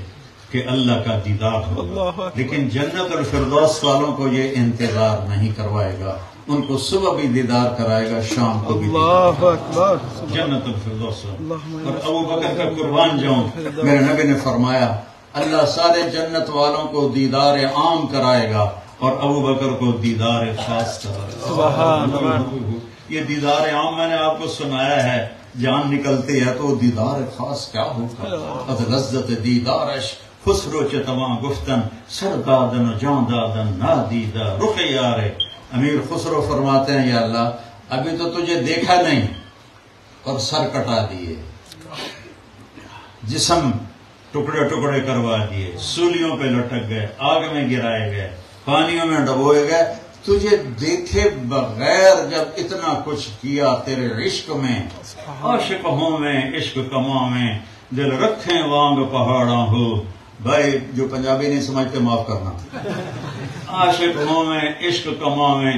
کہ اللہ کا دیدار ہوگا، لیکن جنت الفردوس والوں کو یہ انتظار نہیں کروائے گا، ان کو صبح بھی دیدار کرائے گا، شام کو بھی جنت الفردوس۔ اور ابو بکر کا قربان جاؤں، میرے نبی نے فرمایا اللہ سارے جنت والوں کو دیدار عام کرائے گا اور ابو بکر کو دیدار خاص کرائے گا۔ یہ دیدار عام میں نے آپ کو سنایا ہے، جان نکلتی ہے تو دیدار خاص کیا ہوگا؟ اد لذت دیدارش خسرو چتواں گفتن سردادن جاندادن نادیدہ رخ یار۔ امیر خسرو فرماتے ہیں یا اللہ ابھی تو تجھے دیکھا نہیں اور سر کٹا دیے، جسم ٹکڑے ٹکڑے کروا دیے، سولیوں پہ لٹک گئے، آگ میں گرائے گئے، پانیوں میں ڈبوئے گئے، تجھے دیکھے بغیر جب اتنا کچھ کیا تیرے عشق میں، عاشق ہوں میں عشق کماں میں دل رکھیں وانگ پہاڑاں ہو۔ بھائی جو پنجابی نہیں سمجھتے معاف کرنا، عاشق ہوں میں عشق کماں میں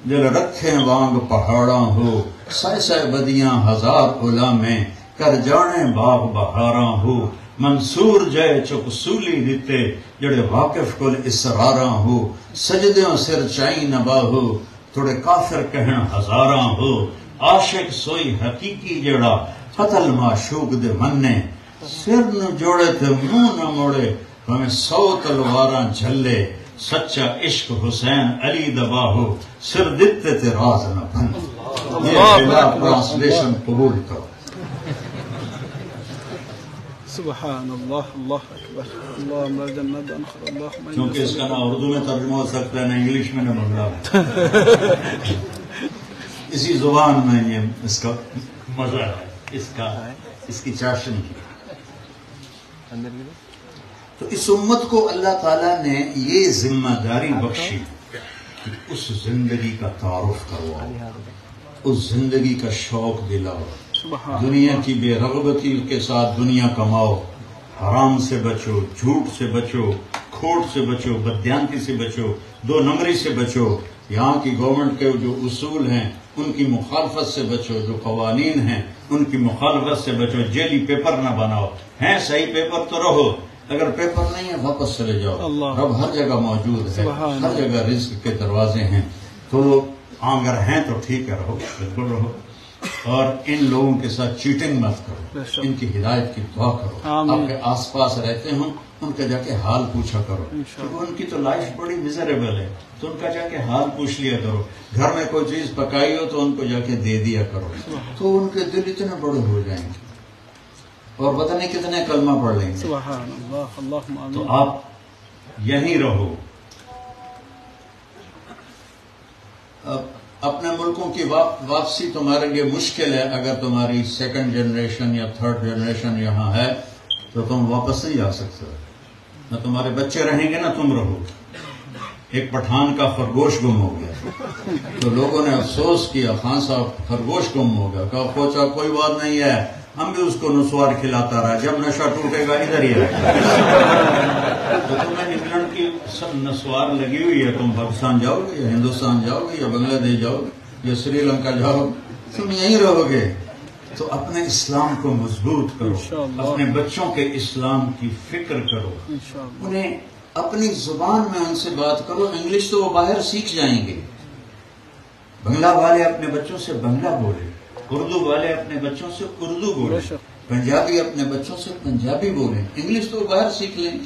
دل رکھیں وانگ پہاڑاں ہو، سہ سہ بدیاں ہزار اولا میں کر جانے باغ بہاراں ہو، منصور جے چک سولی دیتے جڑے واقف کل اسراراں ہو، سجدیوں سر چائی نبا ہو تھوڑے کافر کہن ہزاراں ہو، عاشق سوئی حقیقی جڑا قتل معشوق دے مننے، سر نو جوڑے تے منہ نہ موڑے ہمیں 100 تلواراں جھلے، سچا عشق حسین علی دبا ہو سر دیتے تے راز نہ بن۔ یہ بلا ٹرانسلیشن قبول کرو۔ سبحان اللہ، اللہ اکبر، اللہم لا جنت انخر، اللہم کیونکہ اس کا نہ اردو میں ترجمہ ہو سکتا ہے نہ انگلش میں نہ بنگلہ میں، اسی زبان میں یہ اس کا مزہ ہے، اس کی چاشنی ہے۔ تو اس امت کو اللہ تعالیٰ نے یہ ذمہ داری بخشی کہ اس زندگی کا تعارف کرواؤ، اس زندگی کا شوق دلاؤ، دنیا کی بے رغبتی کے ساتھ دنیا کماؤ، حرام سے بچو، جھوٹ سے بچو، کھوٹ سے بچو، بددیانتی سے بچو، 2 نمبری سے بچو، یہاں کی گورنمنٹ کے جو اصول ہیں ان کی مخالفت سے بچو، جو قوانین ہیں ان کی مخالفت سے بچو، جیلی پیپر نہ بناؤ، ہیں صحیح پیپر تو رہو، اگر پیپر نہیں ہے واپس چلے جاؤ، رب ہر جگہ موجود ہے، ہر جگہ رزق کے دروازے ہیں، تو اگر ہیں تو ٹھیک ہے رہو، بالکل رہو، اور ان لوگوں کے ساتھ چیٹنگ مت کرو، ان کی ہدایت کی دعا کرو، آپ کے آس پاس رہتے ہوں ان کا جا کے حال پوچھا کرو، کیونکہ ان کی تو لائف بڑی میزریبل ہے، تو ان کا جا کے حال پوچھ لیا کرو، گھر میں کوئی چیز پکائی ہو تو ان کو جا کے دے دیا کرو، تو ان کے دل اتنے بڑے ہو جائیں گے اور پتہ نہیں کتنے کلمہ پڑھ لیں گے۔ سبحان اللہ، اللہم آمین۔ تو آپ یہیں رہو، اپنے ملکوں کی واپسی تمہارے لیے مشکل ہے. اگر تمہاری سیکنڈ جنریشن یا تھرڈ جنریشن یہاں ہے تو تم واپس نہیں جا سکتے. نہ تمہارے بچے رہیں گے نہ تم رہو گے. ایک پٹھان کا خرگوش گم ہو گیا تو لوگوں نے افسوس کیا، خان صاحب خرگوش گم ہو گیا. کہا پوچھا کوئی بات نہیں ہے، ہم بھی اس کو نسوار کھلاتا رہا، جب نشہ ٹوٹے گا ادھر ہی رہے گا. تو تمہیں انگلینڈ کی سب نسوار لگی ہوئی ہے، تم پاکستان جاؤ گے یا ہندوستان جاؤ گے یا بنگلہ دیش جاؤ گے یا سری لنکا جاؤ گے، تم یہیں رہو گے. تو اپنے اسلام کو مضبوط کرو، اپنے بچوں کے اسلام کی فکر کرو، انہیں اپنی زبان میں ان سے بات کرو. انگلش تو وہ باہر سیکھ جائیں گے. بنگلہ والے اپنے بچوں سے بنگلہ بولے، اردو والے اپنے بچوں سے اردو بولے، پنجابی اپنے بچوں سے پنجابی بولیں. انگلش تو وہ باہر سیکھ لیں.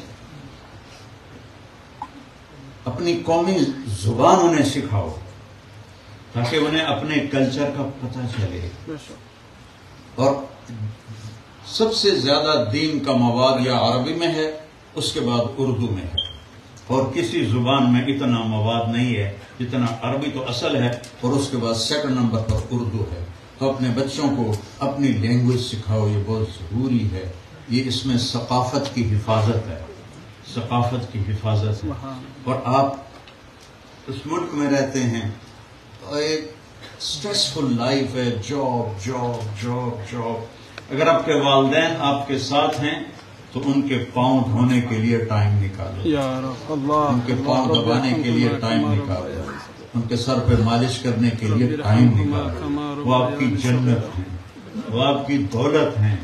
اپنی قومی زبان انہیں سکھاؤ تاکہ انہیں اپنے کلچر کا پتہ چلے. اور سب سے زیادہ دین کا مواد یا عربی میں ہے، اس کے بعد اردو میں ہے، اور کسی زبان میں اتنا مواد نہیں ہے جتنا عربی تو اصل ہے، اور اس کے بعد سیکنڈ نمبر پر اردو ہے. تو اپنے بچوں کو اپنی لینگویج سکھاؤ، یہ بہت ضروری ہے. یہ اس میں ثقافت کی حفاظت ہے، ثقافت کی حفاظت ہے. اور آپ اس ملک میں رہتے ہیں، ایک اسٹریسفل لائف ہے، جاب جاب جاب جاب. اگر آپ کے والدین آپ کے ساتھ ہیں تو ان کے پاؤں دھونے کے لیے ٹائم نکالو، ان کے پاؤں دبانے کے لیے ٹائم نکالو، ان کے سر پہ مالش کرنے کے لیے ٹائم نکالو. وہ آپ کی جنت ہیں، وہ آپ کی دولت ہیں.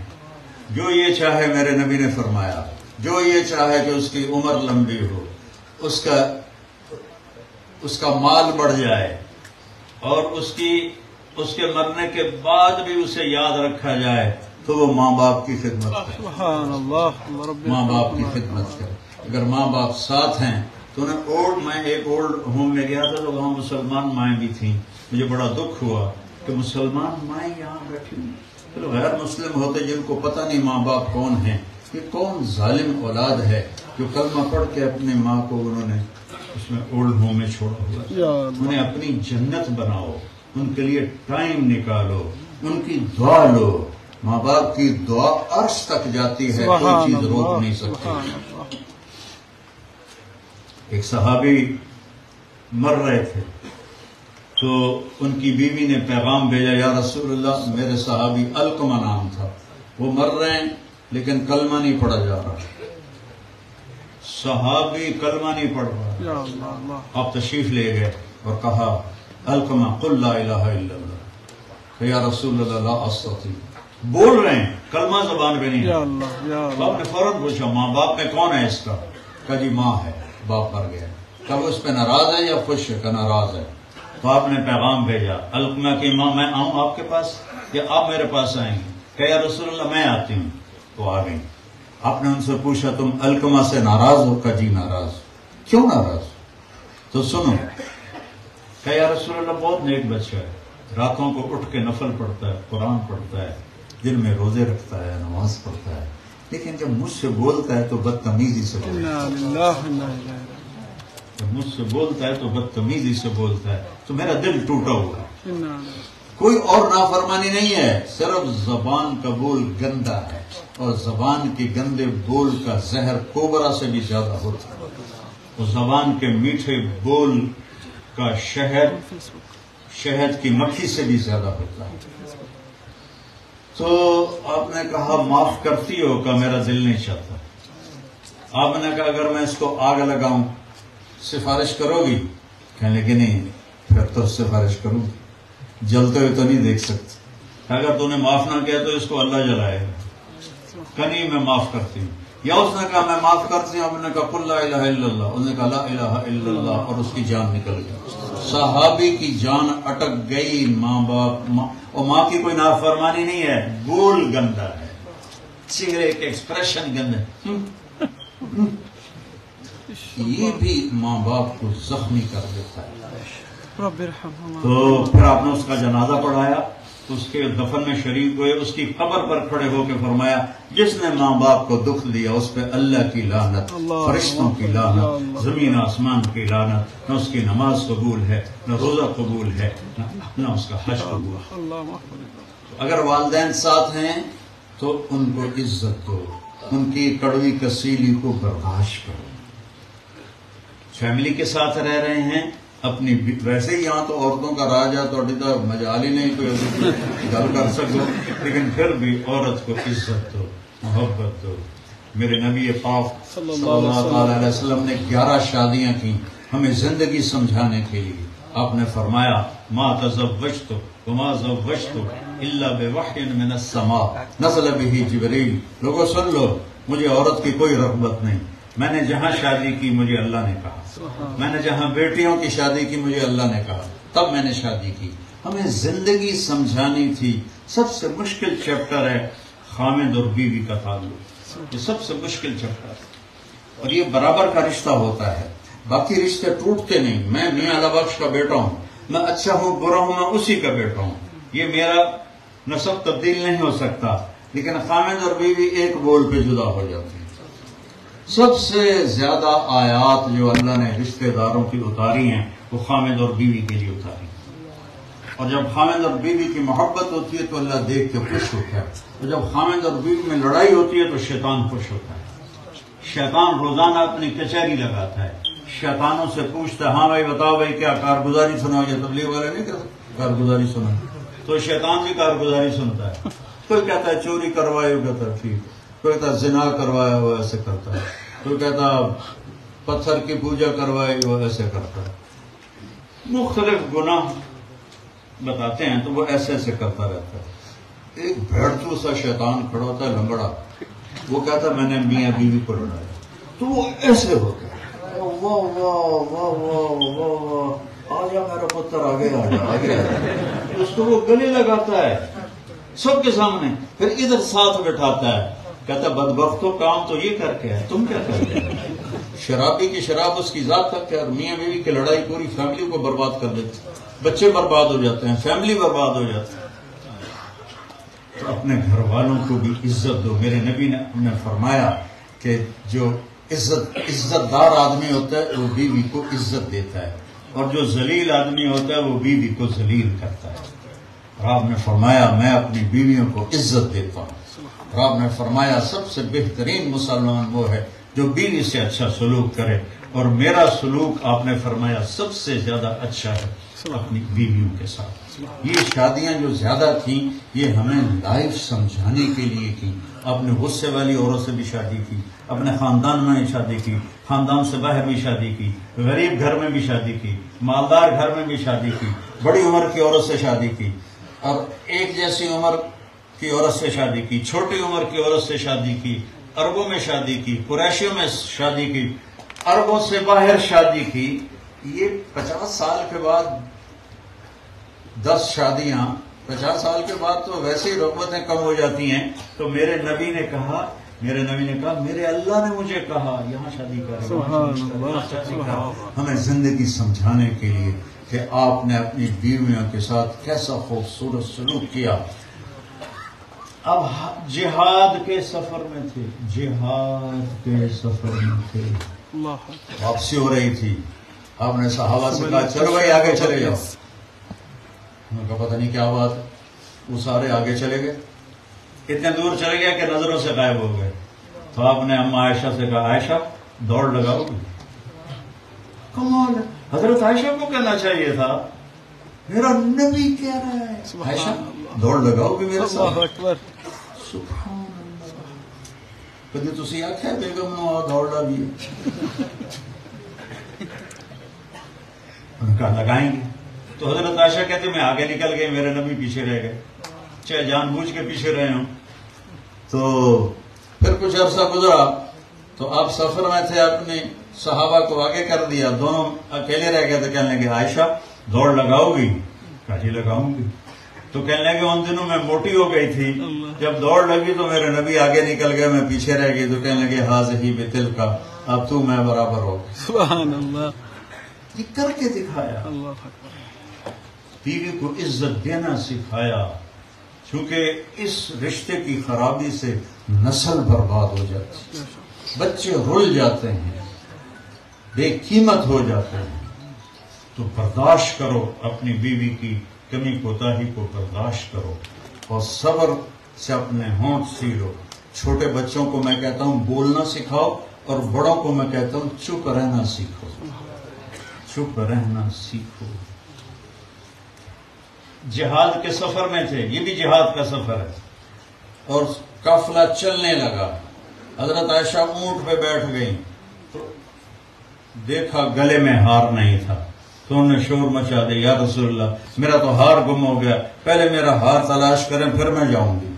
جو یہ چاہے، میرے نبی نے فرمایا، جو یہ چاہے کہ اس کی عمر لمبی ہو، اس کا مال بڑھ جائے، اور اس کے مرنے کے بعد بھی اسے یاد رکھا جائے، تو وہ ماں باپ کی خدمت کرے. ماں باپ کی خدمت کرے. اگر ماں باپ ساتھ ہیں تو میں ایک اولڈ ہوم میں گیا تھا تو وہاں مسلمان مائیں بھی تھیں. مجھے بڑا دکھ ہوا کہ مسلمان مائیں یہاں بیٹھی ہوئی. چلو غیر مسلم ہوتے جن کو پتہ نہیں ماں باپ کون ہیں، یہ کون ظالم اولاد ہے جو کلمہ پڑھ کے اپنی ماں کو انہوں نے اس میں اولڈ ہوم میں چھوڑا ہوا. انہیں اپنی جنت بناؤ، ان کے لیے ٹائم نکالو، ان کی دعا لو. ماں باپ کی دعا عرش تک جاتی ہے، کوئی چیز روک نہیں سکتی. ایک صحابی مر رہے تھے تو ان کی بیوی نے پیغام بھیجا، یا رسول اللہ، میرے صحابی علقمہ نام تھا، وہ مر رہے ہیں لیکن کلمہ نہیں پڑھا جا رہا. صحابی کلمہ نہیں پڑھ رہا. آپ تشریف لے گئے اور کہا، علقمہ قل لا الہ الا اللہ. یا رسول اللہ لا استطیع. بول رہے ہیں، کلمہ زبان پہ نہیں. آپ نے فوراً پوچھا ماں باپ میں کون ہے اس کا؟ کہا جی ماں ہے، باپ مر گیا. کہا وہ اس پہ ناراض ہے یا خوش ہے؟ کہا ناراض ہے. تو آپ نے پیغام بھیجا، علقمہ کی ماں میں آؤں آپ کے پاس یا آپ میرے پاس آئیں گے؟ کہ یا رسول اللہ میں آتی ہوں. تو آ گئی. آپ نے ان سے پوچھا تم علقمہ سے ناراض ہو؟ کہا جی ناراض. کیوں ناراض؟ تو سنو. کہ یا رسول اللہ بہت نیک بچہ ہے، راتوں کو اٹھ کے نفل پڑھتا ہے، قرآن پڑھتا ہے، دن میں روزے رکھتا ہے، نماز پڑھتا ہے، لیکن جب مجھ سے بولتا ہے تو بدتمیزی سے بولتا ہے. جب مجھ سے بولتا ہے تو بدتمیزی سے بولتا ہے، تو میرا دل ٹوٹا ہوا ہے. کوئی اور نافرمانی نہیں ہے، صرف زبان کا بول گندا ہے، اور زبان کے گندے بول کا زہر کوبرا سے بھی زیادہ ہوتا ہے. اور زبان کے میٹھے بول کا شہد کی مکھی سے بھی زیادہ ہوتا ہے. تو آپ نے کہا معاف کرتی ہو؟ کہ میرا دل نہیں چاہتا. آپ نے کہا اگر میں اس کو آگ لگاؤں سفارش کرو گی؟ کہنے لگے نہیں. پھر تو سفارش کروں گی، جلتے ہوئے تو نہیں دیکھ سکتی. اگر تو نے معاف نہ کیا تو اس کو اللہ جلائے گا. کہ نہیں میں معاف کرتی ہوں. یا اس نے کہا میں معاف کرتی ہوں. آپ نے کہا قل لا الہ الا اللہ. اس نے کہا لا الہ الا اللہ، اور اس کی جان نکل گئی. صحابی کی جان اٹک گئی. ماں باپ اور ماں کی کوئی نافرمانی نہیں ہے، بول گندا ہے، چہرے کے ایکسپریشن گندے، یہ بھی ماں باپ کو زخمی کر دیتا ہے. تو پھر آپ نے اس کا جنازہ پڑھایا. اس کے دفن میں شریک ہوئے، اس کی قبر پر کھڑے ہو کے فرمایا جس نے ماں باپ کو دکھ دیا اس پہ اللہ کی لعنت، فرشتوں کی لعنت، زمین آسمان کی لعنت، نہ اس کی نماز قبول ہے، نہ روزہ قبول ہے، نہ اس کا حج قبول ہے۔ اگر والدین ساتھ ہیں تو ان کو عزت دو، ان کی کڑوی کسیلی کو برداشت کرو۔ فیملی کے ساتھ رہ رہے ہیں، اپنی ویسے ہی یہاں تو عورتوں کا راج ہے، تو مجال ہی نہیں کوئی گل کر سکو، لیکن پھر بھی عورت کو عزت دو، محبت دو۔ میرے نبی پاک صلی اللہ تعالی علیہ وسلم نے 11 شادیاں کی ہمیں زندگی سمجھانے کے لیے۔ آپ نے فرمایا ما تزوجت وما زوجت الا بوحی من السماء نزل به جبریل۔ لوگوں سن لو، مجھے عورت کی کوئی رغبت نہیں، میں نے جہاں شادی کی مجھے اللہ نے کہا، میں نے جہاں بیٹیوں کی شادی کی مجھے اللہ نے کہا، تب میں نے شادی کی۔ ہمیں زندگی سمجھانی تھی۔ سب سے مشکل چیپٹر ہے خامد اور بیوی کا تعلق، یہ سب سے مشکل چیپٹر ہے، اور یہ برابر کا رشتہ ہوتا ہے، باقی رشتے ٹوٹتے نہیں۔ میں میاں اللہ بخش کا بیٹا ہوں، میں اچھا ہوں برا ہوں، میں اسی کا بیٹا ہوں، یہ میرا نسب تبدیل نہیں ہو سکتا، لیکن خامد اور بیوی ایک بول پہ جدا ہو جاتے ہیں۔ سب سے زیادہ آیات جو اللہ نے رشتہ داروں کی اتاری ہیں وہ خامد اور بیوی کے لیے اتاری، اور جب خامد اور بیوی کی محبت ہوتی ہے تو اللہ دیکھ کے خوش ہوتا ہے، اور جب خامد اور بیوی میں لڑائی ہوتی ہے تو شیطان خوش ہوتا ہے۔ شیطان روزانہ اپنی کچہری لگاتا ہے، شیطانوں سے پوچھتا ہے ہاں بھائی بتاؤ بھائی کیا کارگزاری سناؤ، یہ تبلیغ والے نہیں کہتے کارگزاری سناؤ، تو شیطان بھی کارگزاری سنتا ہے۔ کوئی کہتا ہے چوری کروائی، کہتا ہے ٹھیک، کوئی کہتا ہے زنا کروایا وہ ایسے کرتا ہے، کوئی کہتا پتھر کی پوجا کروائی وہ ایسے کرتا ہے، مختلف گناہ بتاتے ہیں تو وہ ایسے ایسے کرتا رہتا ہے۔ ایک بھیڑچو سا شیطان کھڑا ہوتا ہے لنگڑا، وہ کہتا ہے میں نے میاں بیوی کو لڑایا، تو وہ ایسے ہوتا ہے واہ واہ واہ واہ واہ آ جا میرا پتھر آگے آ جا آگے آ جا، اس کو وہ گلے لگاتا ہے سب کے سامنے، پھر ادھر ساتھ بٹھاتا ہے، کہتا ہے بدبختو کام تو یہ کر کے ہے، تم کیا کر کے ہے؟ شرابی کی شراب اس کی ذات تک ہے، اور میاں بیوی کی لڑائی پوری فیملی کو برباد کر دیتی، بچے برباد ہو جاتے ہیں، فیملی برباد ہو جاتی ہے۔ تو اپنے گھر والوں کو بھی عزت دو۔ میرے نبی نے فرمایا کہ جو عزت دار آدمی ہوتا ہے وہ بیوی کو عزت دیتا ہے، اور جو ذلیل آدمی ہوتا ہے وہ بیوی کو ذلیل کرتا ہے۔ اور آپ نے فرمایا میں اپنی بیویوں کو عزت دیتا ہوں، اور آپ نے فرمایا سب سے بہترین مسلمان وہ ہے جو بیوی سے اچھا سلوک کرے، اور میرا سلوک آپ نے فرمایا سب سے زیادہ اچھا ہے اپنی بیویوں کے ساتھ۔ یہ شادیاں جو زیادہ تھیں یہ ہمیں لائف سمجھانے کے لیے کی۔ آپ نے غصے والی عورت سے بھی شادی کی، اپنے خاندان میں شادی کی، خاندان سے باہر بھی شادی کی، غریب گھر میں بھی شادی کی، مالدار گھر میں بھی شادی کی، بڑی عمر کی عورت سے شادی کی، اور ایک جیسی عمر کی عورت سے شادی کی، چھوٹی عمر کی عورت سے شادی کی، عربوں میں شادی کی، قریشیوں میں شادی کی، عربوں سے باہر شادی کی۔ یہ 50 سال کے بعد 10 شادیاں، 50 سال کے بعد تو ویسے ہی رغبتیں کم ہو جاتی ہیں۔ تو میرے نبی نے کہا میرے اللہ نے مجھے کہا یہاں شادی کر، ہمیں زندگی سمجھانے کے لیے کہ آپ نے اپنی بیویوں کے ساتھ کیسا خوبصورت سلوک کیا۔ اب جہاد کے سفر میں تھے، واپسی ہو رہی تھی، آپ نے صحابہ سے کہا چلو بھائی آگے چلے جاؤ، انہوں نے کہا پتہ نہیں کیا بات، وہ سارے آگے چلے گئے، اتنے دور چلے گیا کہ نظروں سے غائب ہو گئے۔ تو آپ نے اما عائشہ سے کہا عائشہ دوڑ لگاؤ گی؟ کمال ہے، حضرت عائشہ کو کہنا چاہیے تھا، میرا نبی کہہ رہا ہے عائشہ دوڑ لگاؤ گی میرے ساتھ؟ سبحان اللہ، کدی تسی آکھیا بیگم نو دوڑ لاویے؟ انہوں نے کہا لگائیں گے۔ تو حضرت عائشہ کہتے میں آگے نکل گئے، میرے نبی پیچھے رہ گئے، چاہے جان بوجھ کے پیچھے رہے ہوں۔ تو پھر کچھ عرصہ گزرا تو آپ سفر میں تھے، اپنے صحابہ کو آگے کر دیا، دونوں اکیلے رہ گئے، تو کہنے لگے عائشہ دوڑ لگاؤ گی؟ کہا جی لگاؤں گی۔ تو کہنے لگے ان دنوں میں موٹی ہو گئی تھی، جب دوڑ لگی تو میرے نبی آگے نکل گئے، میں پیچھے رہ گئی، تو کہنے لگے حاضی بتل کا، اب تو میں برابر ہو گئی۔ سبحان اللہ، یہ کر کے دکھایا، بیوی کو عزت دینا سکھایا، چونکہ اس رشتے کی خرابی سے نسل برباد ہو جاتی ہے، بچے رل جاتے ہیں، بے قیمت ہو جاتے ہیں۔ تو برداشت کرو، اپنی بیوی کی کمی کوتاہی کو برداشت کرو اور صبر سے اپنے ہونٹ سیلو۔ چھوٹے بچوں کو میں کہتا ہوں بولنا سکھاؤ، اور بڑوں کو میں کہتا ہوں چپ رہنا سیکھو، چپ رہنا سیکھو۔ جہاد کے سفر میں تھے، یہ بھی جہاد کا سفر ہے، اور قافلہ چلنے لگا۔ حضرت عائشہ اونٹ پہ بیٹھ گئی تو دیکھا گلے میں ہار نہیں تھا، تو انہوں نے شور مچا دیا، یا رسول اللہ میرا تو ہار گم ہو گیا، پہلے میرا ہار تلاش کریں پھر میں جاؤں گی۔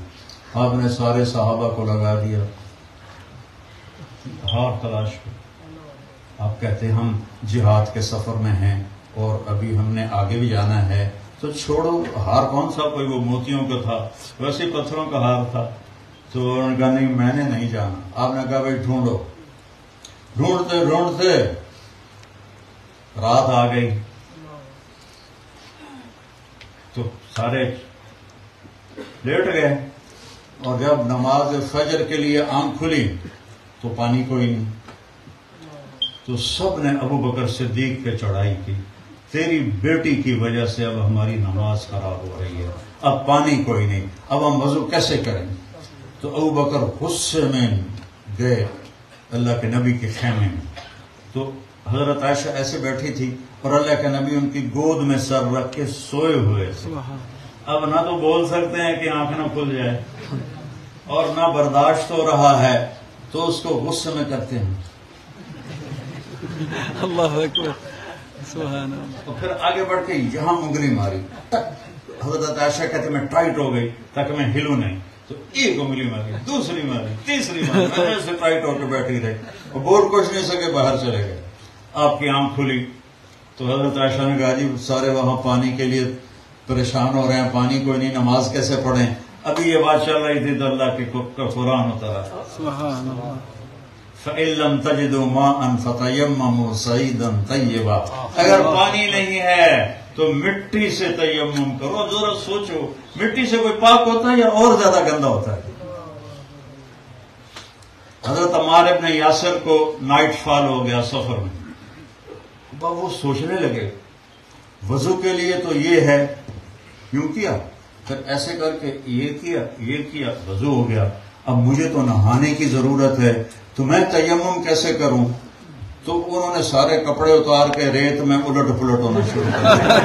آپ نے سارے صحابہ کو لگا دیا، ہار تلاش کر۔ آپ کہتے ہم جہاد کے سفر میں ہیں اور ابھی ہم نے آگے بھی جانا ہے، تو چھوڑو ہار کون سا، کوئی وہ موتیوں کا تھا، ویسے پتھروں کا ہار تھا۔ تو انہوں نے کہا نہیں میں نے نہیں جانا۔ آپ نے کہا بھائی ڈھونڈو۔ ڈھونڈتے ڈھونڈتے رات آ گئی تو سارے لیٹ گئے، اور جب نماز فجر کے لیے آنکھ کھلی تو پانی کوئی نہیں۔ تو سب نے ابو بکر صدیق پہ چڑھائی کی، تیری بیٹی کی وجہ سے اب ہماری نماز خراب ہو رہی ہے، اب پانی کوئی نہیں، اب ہم وضو کیسے کریں؟ تو ابو بکر غصے میں گئے اللہ کے نبی کے خیمے میں۔ تو حضرت عائشہ ایسے بیٹھی تھی اور اللہ کے نبی ان کی گود میں سر رکھ کے سوئے ہوئے تھے۔ اب نہ تو بول سکتے ہیں کہ آنکھ نہ کھل جائے، اور نہ برداشت ہو رہا ہے، تو اس کو غصے میں کرتے ہیں۔ اللہ اکبر، سبحان اللہ۔ اور پھر آگے بڑھ کے یہاں انگلی ماری، حضرت عائشہ کہتے میں ٹائٹ ہو گئی تاکہ میں ہلوں نہیں، تو ایک انگلی ماری، دوسری ماری، تیسری ماری، میں ایسے ٹائٹ ہو کے بیٹھی رہی اور بول کچھ نہیں سکے، باہر چلے گئے۔ آپ کی آنکھ کھلی تو حضرت عائشہ نے کہا جی سارے وہاں پانی کے لیے پریشان ہو رہے ہیں، پانی کوئی نہیں، نماز کیسے پڑھیں؟ ابھی یہ بات چل رہی تھی تو اللہ کے قرآن اترا، سبحان اللہ۔ فَإِن لَّمْ تَجِدُوا مَاءً فَتَيَمَّمُوا صَعِيدًا طَيِّبًا، اگر پانی نہیں ہے تو مٹی سے تیمم کرو۔ ذرا سوچو، مٹی سے کوئی پاک ہوتا ہے یا اور زیادہ گندا ہوتا ہے؟ حضرت عمار ابن یاسر کو نائٹ فال ہو گیا سفر میں، وہ سوچنے لگے وضو کے لیے تو یہ ہے، یوں کیا، پھر ایسے کر کے یہ کیا، وضو ہو گیا، اب مجھے تو نہانے کی ضرورت ہے، تو میں تیمم کیسے کروں؟ تو انہوں نے سارے کپڑے اتار کے ریت میں الٹ پلٹ ہونا شروع کر دیا۔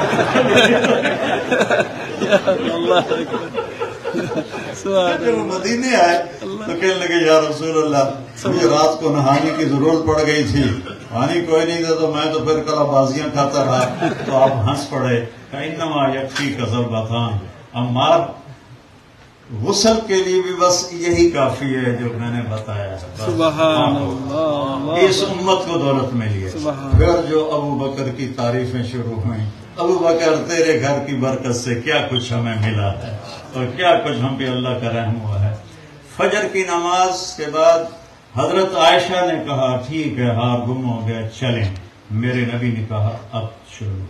جب وہ مدینے آئے تو کہنے لگے یا رسول اللہ مجھے رات کو نہانے کی ضرورت پڑ گئی تھی، پانی کوئی نہیں تھا، تو میں تو پھر کلا بازیاں کھاتا رہا۔ تو آپ ہنس پڑے، انما یکفیک ضربتان، عمار غسل کے لیے بھی بس یہی کافی ہے جو میں نے بتایا ہے، سبحان اللہ۔ اس امت کو دولت ملی ہے۔ پھر جو ابو بکر کی تعریفیں شروع ہوئیں، ابو بکر تیرے گھر کی برکت سے کیا کچھ ہمیں ملا ہے اور کیا کچھ ہم پہ اللہ کا رحم ہوا ہے۔ فجر کی نماز کے بعد حضرت عائشہ نے کہا ٹھیک ہے ہار گم ہو گیا چلیں، میرے نبی نے کہا اب شروع۔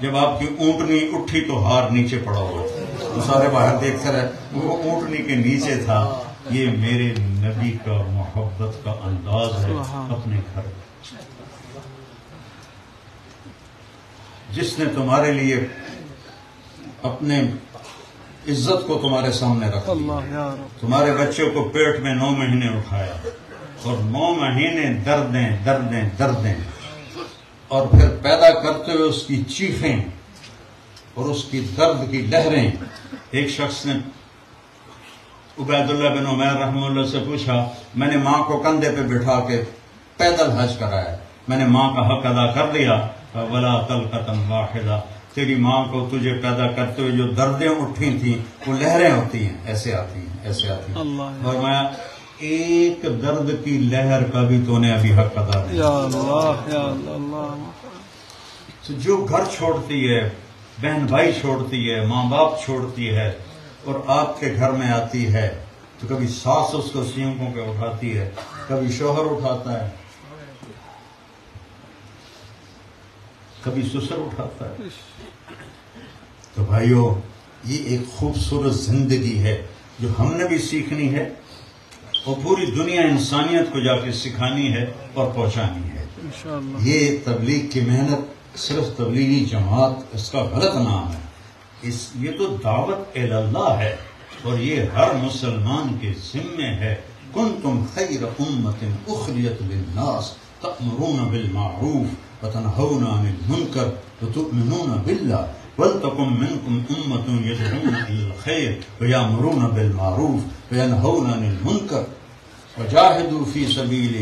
جب آپ کی اونٹنی اٹھی تو ہار نیچے پڑا ہوا تھا، سارے باہر دیکھتے رہے، وہ اونٹنی کے نیچے تھا۔ یہ میرے نبی کا محبت کا انداز ہے اپنے گھر، جس نے تمہارے لیے اپنے عزت کو تمہارے سامنے رکھ دیا، تمہارے بچوں کو پیٹ میں 9 مہینے اٹھایا، اور 9 مہینے دردیں اور پھر پیدا کرتے ہوئے اس کی چیخیں اور اس کی درد کی لہریں۔ ایک شخص نے عبید اللہ بن عمیر رحمہ اللہ سے پوچھا، میں نے ماں کو کندھے پہ بٹھا کے پیدل حج کرایا، میں نے ماں کا حق ادا کر دیا؟ ولا طلقۃ واحدہ، تیری ماں کو تجھے پیدا کرتے ہوئے جو دردیں اٹھی تھیں وہ لہریں ہوتی ہیں، ایسے آتی ہیں، اور میں ایک درد کی لہر کا بھی تو نے ابھی حق ادا نہیں۔ یا اللہ یا اللہ۔ تو جو گھر چھوڑتی ہے، بہن بھائی چھوڑتی ہے، ماں باپ چھوڑتی ہے اور آپ کے گھر میں آتی ہے، تو کبھی ساس اس کو سینکوں پہ اٹھاتی ہے، کبھی شوہر اٹھاتا ہے، کبھی سسر اٹھاتا ہے۔ تو بھائیو یہ ایک خوبصورت زندگی ہے جو ہم نے بھی سیکھنی ہے اور پوری دنیا انسانیت کو جا کے سکھانی ہے اور پہنچانی ہے. یہ تبلیغ کی محنت صرف تبلیغی جماعت اس کا غلط نام ہے. یہ تو دعوت اللہ ہے اور یہ ہر مسلمان کے ذمے ہے. کنتم خیر امت اخرجت للناس تأمرون بالمعروف وتنہون عن المنکر وتؤمنون باللہ ولتکن منکم امت یدعون الی الخیر ویأمرون بالمعروف وینہون عن المنکر وجاہدوا فی سبیلہ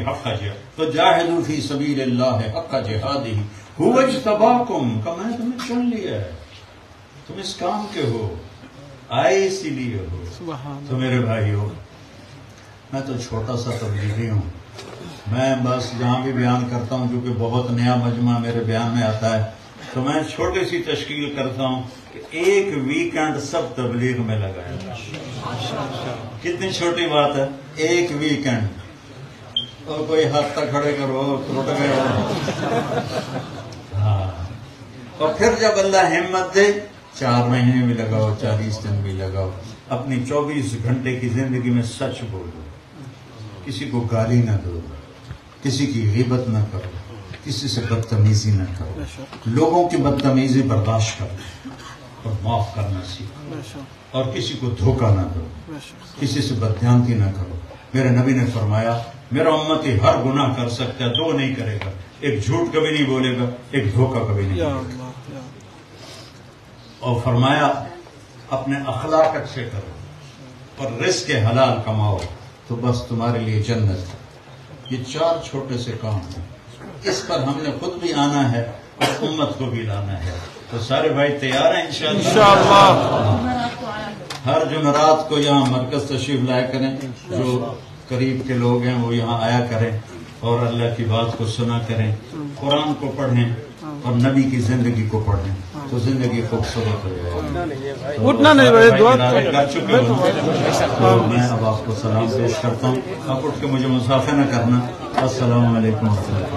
حق جہاد وجاہدوا فی سبیل اللہ حق جہادہ هو اجتباکم کہ میں نے تمہیں چن لیا ہے، تم اس کام کے ہو، آئے اسی لیے ہو. تو میرے بھائیو، میں تو چھوٹا سا تبلیغی ہوں. میں بس جہاں بھی بیان کرتا ہوں کیونکہ بہت نیا مجمع میرے بیان میں آتا ہے تو میں چھوٹی سی تشکیل کرتا ہوں کہ ایک ویکینڈ سب تبلیغ میں لگایا. کتنی چھوٹی بات ہے، ایک ویکینڈ. اور کوئی ہاتھ تک کھڑے کرو ٹوٹ گئے. ہاں، اور پھر جب اللہ ہمت دے 4 مہینے بھی لگاؤ، 40 دن بھی لگاؤ، اپنی 24 گھنٹے کی زندگی میں سچ بولو، کسی کو گالی نہ دو، کسی کی غیبت نہ کرو، کسی سے بدتمیزی نہ کرو، لوگوں کی بدتمیزی برداشت کرو اور معاف کرنا سیکھو، اور کسی کو دھوکہ نہ دو، کسی سے بددیانتی نہ کرو. میرے نبی نے فرمایا میرا امتی ہر گناہ کر سکتا ہے، 2 نہیں کرے گا، ایک جھوٹ کبھی نہیں بولے گا، ایک دھوکہ کبھی نہیں بولے گا. اور فرمایا اپنے اخلاق اچھے کرو اور رزق حلال کماؤ تو بس تمہارے لیے جنت ہے. یہ 4 چھوٹے سے کام ہیں، اس پر ہم نے خود بھی آنا ہے اور امت کو بھی لانا ہے. تو سارے بھائی تیار ہیں انشاءاللہ؟ ہر جمعرات کو یہاں مرکز تشریف لایا کریں، جو قریب کے لوگ ہیں وہ یہاں آیا کریں اور اللہ کی بات کو سنا کریں، قرآن کو پڑھیں اور نبی کی زندگی کو پڑھیں تو زندگی خوبصورت ہو جائے. اٹھنا نہیں بھائی، دعا کر چکے ہوں. میں اب آپ کو سلام پیش کرتا ہوں، آپ اٹھ کے مجھے مسافر نہ کرنا. السلام علیکم ورحمۃ اللہ.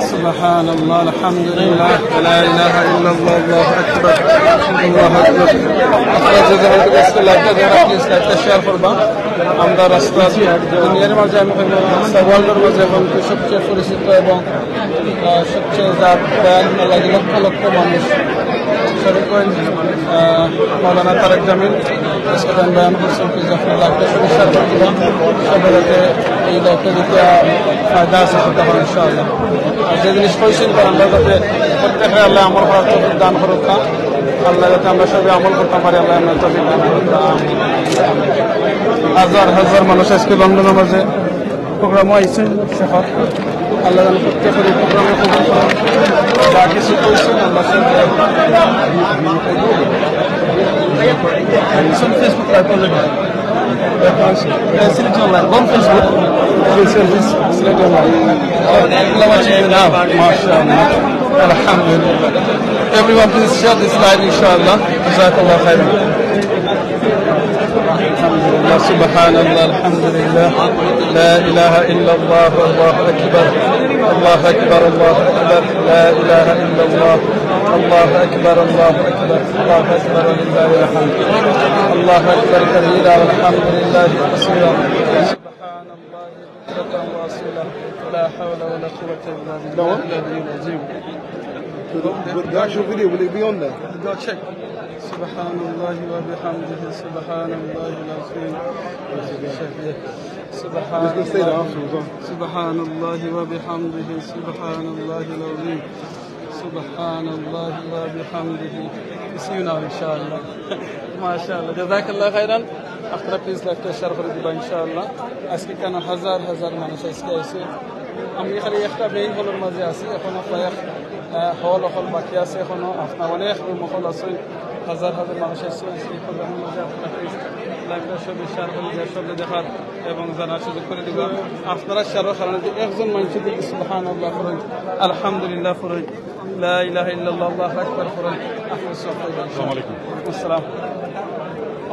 سبحان اللہ، الحمد للہ، لا الہ الا اللہ، اللہ اکبر، اللہ اکبر. আমরা রাস্তা দুনিয়ার মাঝে আমি ওয়ার্ল্ডের মাঝে এখন সবচেয়ে পরিচিত এবং সবচেয়ে যার বয়ান লাগে লক্ষ লক্ষ মানুষ সেরকম মৌলানা তারেক জামিল আজকে বয়ান করছেন কি যখন লাইফটা সমস্যার করছিলাম সবাইকে এই লাইফটা দিতে ফায়দা আছে তখন ইনশাআল্লাহ. আর যে জিনিস কইছেন আমরা যাতে প্রত্যেকে আল্লাহ আমার করার তৌফিক দান করুক, আল্লাহ যাতে আমরা সবাই আমল করতে পারি, আল্লাহ আমরা তৌফিক দান করুক. হাজার হাজার মানুষ আজকে লন্ডনের মাঝে প্রোগ্রামও আইছেন শেখর, আল্লাহ যেন প্রত্যেকের এই প্রোগ্রামে কবুল করেন. যা কিছু করেছেন আল্লাহ ফেসবুক লাইভ করলেন সিলেক্ট অনলাইন কোন ফেসবুক সিলেক্ট অনলাইন মাশাআল্লাহ. Alhamdulillah. Everyone please share this live inshallah. Jazakallah khairan. Alhamdulillah, subhanallah, alhamdulillah, la ilaha illallah, Allahu akbar, Allahu akbar, Allahu akbar, la ilaha illallah, Allahu akbar, Allahu akbar, Allahu akbar, lillahi alhamd. Allahu akbar kabira walhamdulillah kaseera. Subhanallah bukratan wa asila. La hawla wa la quwwata illa billah al-aliyyil azim. The actual video, will it be on there? Go check. Subhanallah wa bihamdihi, subhanallah al-azim. Subhanallah wa bihamdihi, subhanallah al-azim. Subhanallah wa bihamdihi. See you now inshallah. MashaAllah. Jazakallah khairan. After please like to share for the inshallah. আজকে কেন হাজার হাজার মানুষ আজকে এসে আমি খালি একটা মেইন হলের মাঝে আছি, এখনো প্রায় হল বাকি আছে, এখনো আপনার অনেক রুম হল আছে হাজার হাজার মানুষ এসে এই প্রোগ্রামের মধ্যে আপনারা লাইভটা সবে শেয়ার করে দেওয়ার সবে দেখার এবং জানার সুযোগ করে দেবেন। আপনারা শেয়ারের কারণে একজন মানুষ যদি সুবহানাল্লাহ পড়েন, আলহামদুলিল্লাহ পড়েন, লা ইলাহা ইল্লাল্লাহ আল্লাহু আকবার পড়েন, আপনার সব হয়ে যাবে। আসসালামু আলাইকুম। আসসালাম।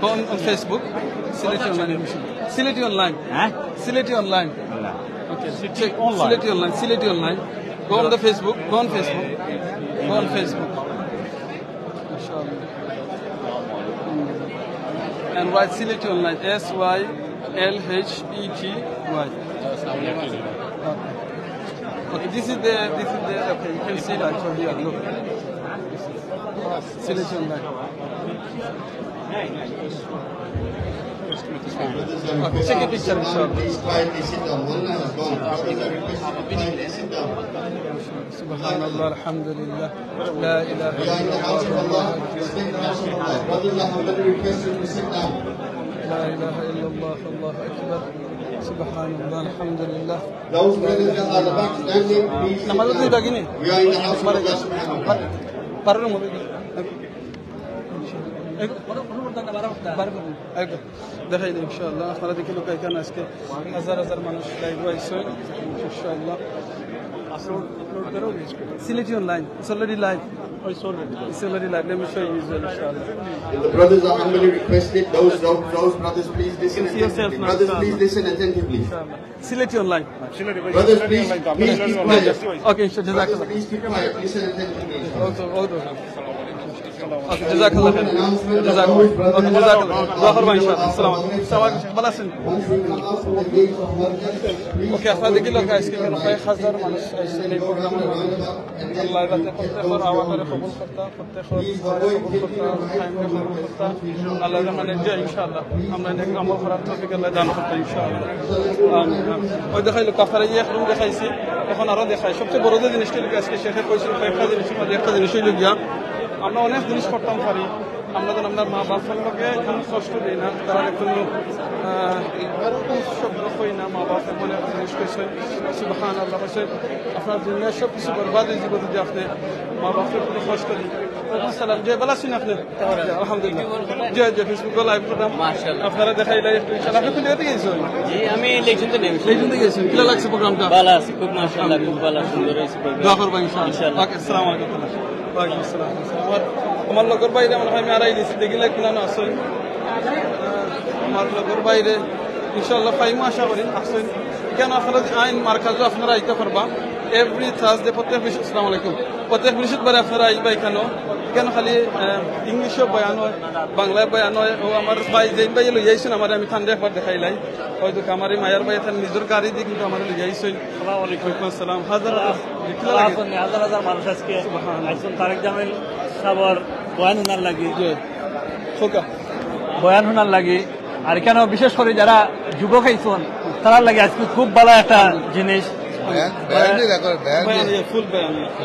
Go on Facebook. Sileti online. Sileti online. Sileti online. Okay. Check online. Sileti online. Sileti online. Go on the Facebook. Go on Facebook. Go on Facebook. Inshallah. And write Sileti online. SYLHETY. Okay. This is the. Okay. You can see that from here. Look. Sileti online. Okay, take a picture, inshallah. Please quietly sit down. One man has gone. Brothers are requested to quietly sit down. Subhanallah, alhamdulillah, la ilaha We are in the house of illallah, Allah. Respect the house of Allah. Brothers are humbly requested to sit down. la ilaha illallah, Allahu akbar, subhanallah, alhamdulillah. Those brothers that are about standing, please sit Namaz down. bagini. We are in the house of Allah subhanahu wa ta'ala. Parlo mo bagi. দেখাই দিই ইনশাআল্লাহ। আপনারা দেখে লোক এখানে আজকে হাজার হাজার মানুষ লাইভ আইসেন ইনশাআল্লাহ। Sileti online. It's already live. It's already live. Let me show you visual, inshallah. The brothers are humbly requested. Those brothers, please listen see yourself attentively. now, Brothers, inshallah. please listen attentively. Sileti online. Brothers, please keep quiet. Okay, inshallah. Brothers, Jazakallah. please keep quiet. Listen attentively. Okay, jazakallah khair. Jazakallah. Okay, jazakallah. Dua khairan inshallah. Assalamu alaikum. Balasin. Once we come out from the gates of Makkah, please Okay, আপনারা দেখি লোক আজকে কেন কয়েক হাজার মানুষ আইসেন এই প্রোগ্রামে। আল্লাহ রাতে প্রত্যেকের আওয়াজে কবুল করতা, প্রত্যেকের কবুল করতা, টাইমে কবুল করতা। আল্লাহ রহমানের জয় ইনশাআল্লাহ। আমরা নেক আমল করার তৌফিক আল্লাহ দান করতে ইনশাআল্লাহ। আমিন। ওই দেখাই লোক আপনারা এই রুম দেখাইছি, এখন আরো দেখাই। সবচেয়ে বড় যে জিনিসটা লোক আজকে শেখে কইছিল কয়েকটা জিনিসের মধ্যে একটা জিনিস হইল গিয়া আমরা অনেক জিনিস করতাম পারি। আমরা যেন আপনার মা বাবার লোকে কোনো কষ্ট দিই না, তারা কোনো শব্দ কই না, মা বাবার মনে জিনিস কইছে সুবহানাল্লাহ কইছে আপনার দুনিয়ার সব কিছু বরবাদ হয়ে যাবে যদি আপনি মা বাবার কোনো কষ্ট দিই। সালাম জয় বলা শুনে আপনি আলহামদুলিল্লাহ জয় জয় ফেসবুক লাইভ প্রোগ্রাম আপনারা দেখাইলে একটু ইনশাআল্লাহ। আপনি কোথায় গেছেন? জি আমি লেকশনতে নেমেছি। লেকশনতে গেছেন, কি লাগছে প্রোগ্রামটা? ভালো আছে, খুব মাশাআল্লাহ, খুব ভালো, সুন্দর হয়েছে প্রোগ্রাম। দোয়া করবেন ইনশাআল্লাহ। ওকে, আসসালামু আলাইকুম। ওয়ালাইকুম আসসালাম। আমার লগর বাইরে মনে হয় আমি আড়াই দিচ্ছি, দেখিলে কিনা না আসেন আমার লগর বাইরে ইনশাআল্লাহ পাইমো আশা করি আসেন। কেন আপনারা আইন মার্কাজও আপনারা আইতে পারবা এভরি থার্সডে, প্রত্যেক বৃহস্পতি। আসসালামু আলাইকুম। প্রত্যেক বৃহস্পতিবারে আপনারা আইবা এখানেও। কেন খালি ইংলিশও বয়ান হয়, বাংলায় বয়ান হয়। ও আমার ভাই যে ভাই লই যাইছেন আমার, আমি ঠান্ডা একবার দেখাইলাই হয়তো আমার মায়ের ভাই এখানে নিজের গাড়ি দিয়ে কিন্তু আমার লই যাইছেন। ওয়ালাইকুম আসসালাম। হাজার হাজার হাজার মানুষ আজকে একজন তারেক জামিল সাবর বয়ান শোনার লাগি, বয়ান শোনার লাগি। আর এখানেও বিশেষ করে যারা যুবক আইসন তারা লাগে আজকে খুব ভালো একটা জিনিস। full bayan.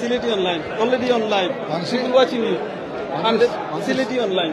Sileti online, already online. People watching you. Sileti online.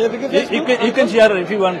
Yeah, because Facebook. You can share if you want.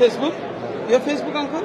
Facebook. You have Facebook, uncle?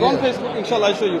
Go on Facebook. Inshallah, I show you.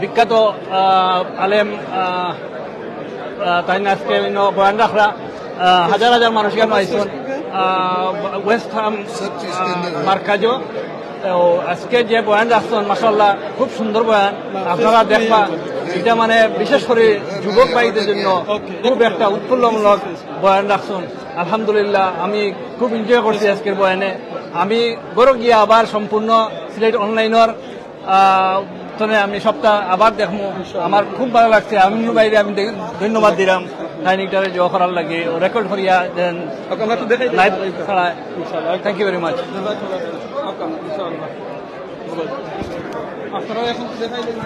বিখ্যাত আলেম তাই আজকে বয়ান রাখরা হাজার হাজার মানুষ কেন আইসন West হাম মার্কাজও। আজকে যে বয়ান রাখছেন মাশাআল্লাহ খুব সুন্দর বয়ান, আপনারা দেখবা। এটা মানে বিশেষ করে যুবক ভাইদের জন্য খুব একটা উৎফুল্লমূলক বয়ান রাখছেন। আলহামদুলিল্লাহ আমি খুব এনজয় করছি আজকের বয়ানে। আমি গরো গিয়া আবার সম্পূর্ণ সিলেট অনলাইনের আমি সপ্তাহ আবার দেখবো। আমার খুব ভালো লাগছে। আমি বাইরে আমি ধন্যবাদ দিলাম ডাইনিংটারে জোয়া করার লাগে, রেকর্ড করিয়া দেন লাইভ ছাড়া। Thank you very much. আপনারা এখন দেখাই দেন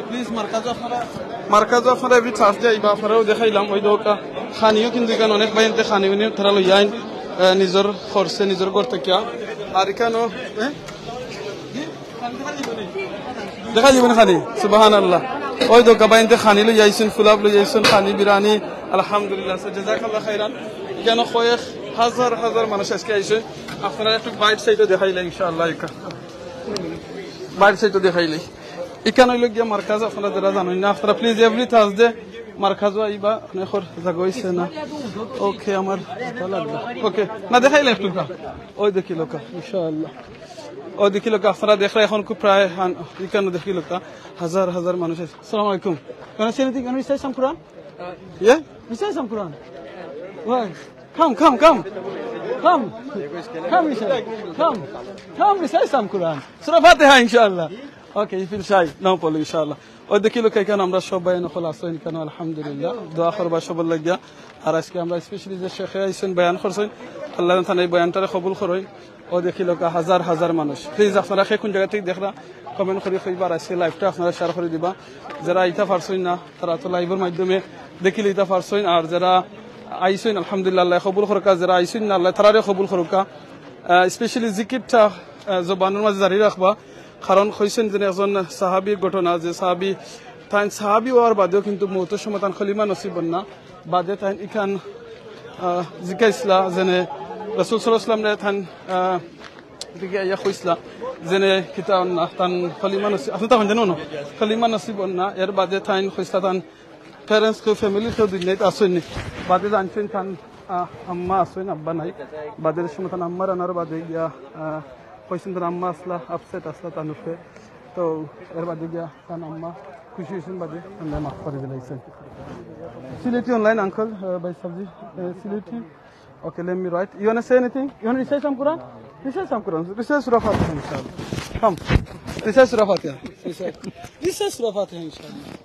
প্লিজ মার্কাজও আপনারা এভরি থার্সডে আইবা। আপনারাও দেখাইলাম ওই দোকা খানিও কিন্তু এখানে অনেক বাইনতে খানি তারা লই আইন নিজের খরচে নিজের ঘর থেকে। আর এখানেও দেখা যাবে না খানি সুবহানাল্লাহ। ওই দোকা বাইনতে খানি লই যাইছেন ফুলাব লই যাইছেন খানি বিরানি আলহামদুলিল্লাহ জাযাকাল্লাহ খাইরান কেন কয়েক হাজার হাজার মানুষ আজকে আইছে আপনারা একটু বাইট সাইডে দেখাইলে ইনশাআল্লাহ বাইট সাইডে দেখাইলে এখানে হইল গিয়া মার্কাজ আপনারা যারা জানেন না আপনারা প্লিজ এভরি থার্সডে মার্কাজও আইবা আপনার জায়গা হইছে না ওকে আমার ভালো লাগবে ওকে না দেখাইলে একটু ওই দেখি লোকা ইনশাআল্লাহ ওই দেখি লোকা আপনারা দেখলে এখন খুব প্রায় এখানে দেখি লোকা হাজার হাজার মানুষ আছে আসসালামু আলাইকুম can I say anything? Can we say some Quran? Yeah? We say some Quran. Why? Come, we say some Quran. Surah Fatiha, inshallah. Okay, you feel shy? No problem, inshallah. ওই দেখি লোক এখানে আমরা সবাই নকল আসেন কেন আলহামদুলিল্লাহ দোয়া করবা সবার লাগিয়া আর আজকে আমরা স্পেশালি যে শেখে আইছেন বয়ান করছেন আল্লাহ তাআলা এই বয়ানটারে কবুল করুন ও দেখি লোক হাজার হাজার মানুষ প্লিজ আপনারা কোন জায়গা থেকে দেখরা কমেন্ট করে কইবার আজকে লাইভটা আপনারা শেয়ার করে দিবা যারা আইতা পারছেন না তারা তো লাইভের মাধ্যমে দেখি লইতা পারছেন আর যারা আইছেন আলহামদুলিল্লাহ আল্লাহ কবুল করুক যারা আইছেন না আল্লাহ তাআলা কবুল করুক স্পেশালি জিকিরটা জবানের মাঝে জারি রাখবা কারণ কইছেন যে একজন সাহাবীর ঘটনা যে সাহাবী হওয়ার বাদেও কিন্তু মৌতের সময় তান খলিমা নসিব না বাদে তাই ইখান জিকাইসলা যেনে রাসূল সাল্লাল্লাহু আলাইহি ওয়াসাল্লাম তান দিকে ইয়া কইসলা যেনে কিতা না তান খলিমা নসিব আপনি তো জানেন না খলিমা নসিব না এর বাদে তাই কইসলা তান প্যারেন্টস কো ফ্যামিলি তো দিনে আসেনি বাদে জানছেন তান আম্মা আসেন আব্বা নাই বাদের সময় তান আম্মার আনার বাদে গিয়া কইছেন তার আম্মা আসলা আপসেট আসলা তানুফে তো এর বাদে গিয়া তার আম্মা খুশি হয়েছেন বাদে আমরা মাফ করে দিলাইছেন সিলেটি অনলাইন আঙ্কল বাই সাবজি Sylheti okay let me right you want to say anything you want to recite some Quran recite some Quran recite সূরা ফাতিহা ইনশাআল্লাহ কাম রিসাইট সূরা ফাতিহা রিসাইট সূরা ফাতিহা ইনশাআল্লাহ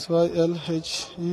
SYLHETI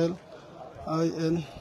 LIN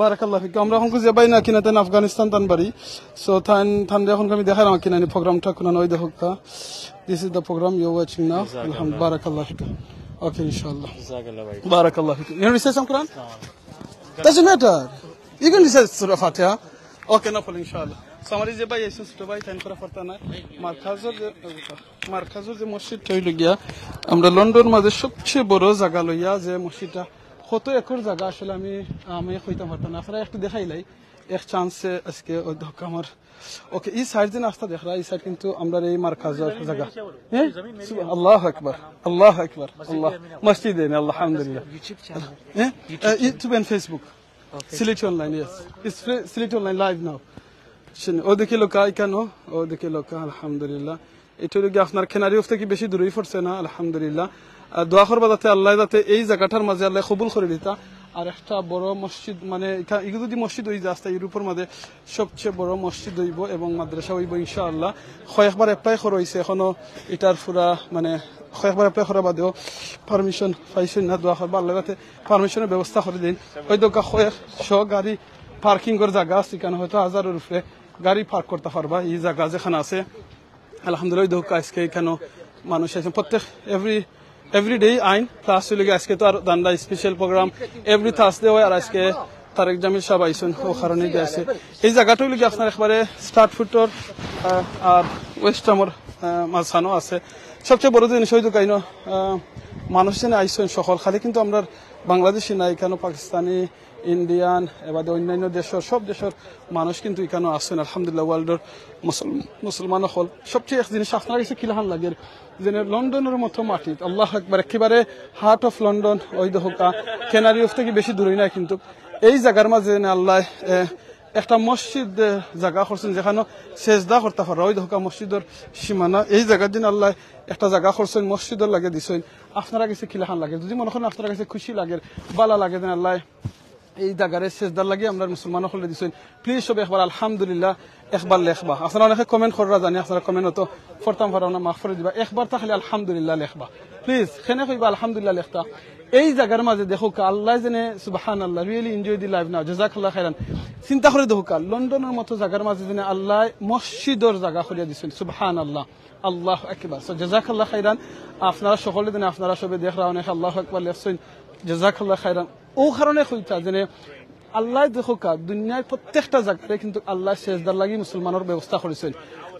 বারাকাল্লাহ ফিক আমরা এখন যে বাইনা কিনা তেন আফগানিস্তান তান বাড়ি সো থান এখন আমি দেখালাম কিনা নি প্রোগ্রামটা কোন নয় দেখুকা this is the program you watching now আলহামদুলিল্লাহ বারাকাল্লাহ ফিক ওকে ইনশাআল্লাহ জাযাকাল্লাহ ভাই বারাকাল্লাহ ফিক you recite some Quran doesn't matter you can recite surah fatiha okay no problem inshallah summary যে ভাই এসে ছোট ভাই টাইম করা পড়তা না মার্কাজের যে মসজিদ হইল গিয়া আমরা লন্ডন মাঝে সবচেয়ে বড় জায়গা লইয়া যে মসজিদটা কত একর জায়গা আসলে আমি কইতাম পারতাম না আপনারা একটু দেখাইলাই এক চান্সে আজকে আমার ওকে এই সাইড দিন আসতে দেখরা এই সাইড কিন্তু আমরা এই মার্কাজের জায়গা আল্লাহু আকবার আল্লাহ মসজিদ নেই আলহামদুলিল্লাহ YouTube and Facebook Sylheti online yes it's Sylheti online live now ও দেখি লোকা কেন ও দেখি লোকা আলহামদুলিল্লাহ এটা কি আপনার কেনারি অফ থেকে বেশি দূরেই পড়ছে না আলহামদুলিল্লাহ দোয়া করবা যাতে আল্লাহ যাতে এই জায়গাটার মাঝে আল্লাহ কবুল করে দিতা আর একটা বড় মসজিদ মানে এগুলো যদি মসজিদ হয়ে যায় ইউরোপের মধ্যে সবচেয়ে বড় মসজিদ হইব এবং মাদ্রাসা হইব ইনশাআল্লাহ কয়েকবার অ্যাপ্লাই করা হয়েছে এখনো এটার পুরা মানে কয়েকবার অ্যাপ্লাই করা বাদেও পারমিশন পাইছেন না দোয়া করবা আল্লাহ যাতে পারমিশনের ব্যবস্থা করে দিন হয়তো কয়েকশ গাড়ি পার্কিংয়ের জায়গা আছে কেন হয়তো হাজারের উপরে গাড়ি পার্ক করতে পারবা এই জায়গা যেখানে আছে আলহামদুলিল্লাহ দেখো আজকে কেন মানুষ আছে প্রত্যেক এভরিডে আইন ক্লাস চলে গিয়ে আজকে তো আর দান্ডা স্পেশাল প্রোগ্রাম এভরি থার্সডে হয় আর আজকে তারেক জামিল সাহেব আইসেন ও কারণে গেছে এই জায়গাটা হইলে আপনার একবারে স্টার্ট ফুটর আর ওয়েস্ট আমর মাঝখানো আছে সবচেয়ে বড় জিনিস হয়তো কাইন মানুষ যেন আইসেন সকল খালি কিন্তু আমরা বাংলাদেশি নাই কেন পাকিস্তানি ইন্ডিয়ান এবার অন্যান্য দেশের সব দেশের মানুষ কিন্তু এখানে আসছেন আলহামদুলিল্লাহ ওয়ার্ল্ডের মুসলমান হল সবচেয়ে এক জিনিস আপনার কাছে কিলাহান লাগে যে লন্ডনের মতো মাটি আল্লাহ একবার একেবারে হার্ট অফ লন্ডন ওই দহকা কেনারি অফ থেকে বেশি দূরই নাই কিন্তু এই জায়গার মাঝে আল্লাহ একটা মসজিদ জায়গা করছেন যেখানে সেজদা করতে পারে ওই দহকা মসজিদের সীমানা এই জায়গার দিন আল্লাহ একটা জায়গা করছেন মসজিদের লাগে দিছেন আপনারা কাছে কিলাহান লাগে যদি মনে করেন আপনার কাছে খুশি লাগে বালা লাগে আল্লাহ এই জায়গারে সেজদার লাগি আমরা মুসলমান হলে দিছেন প্লিজ সব একবার আলহামদুলিল্লাহ একবার লেখবা আপনারা অনেকে কমেন্ট করা জানি আপনারা কমেন্ট হতো ফরতাম ফারানা মাফ করে দিবা একবার তাহলে আলহামদুলিল্লাহ লেখবা প্লিজ খেনে কইবা আলহামদুলিল্লাহ লেখতা এই জায়গার মাঝে দেখো আল্লাহ জেনে সুবহানাল্লাহ really enjoy the life now জাযাকাল্লাহ খাইরান চিন্তা করে দেখো লন্ডনের মতো জায়গার মাঝে জেনে আল্লাহ মসজিদর জায়গা করিয়া দিছেন সুবহানাল্লাহ আল্লাহু আকবার সো জাযাকাল্লাহ খাইরান আপনারা সকলে দিনে আপনারা সবে দেখরা অনেক আল্লাহু আকবার লেখছেন জাযাকাল্লাহ খাইরান ও কারণে কইতা জেনে আল্লাহ দেখো দুনিয়ার প্রত্যেকটা জায়গায় কিন্তু আল্লাহ সেজদার লাগি মুসলমানের ব্যবস্থা করেছেন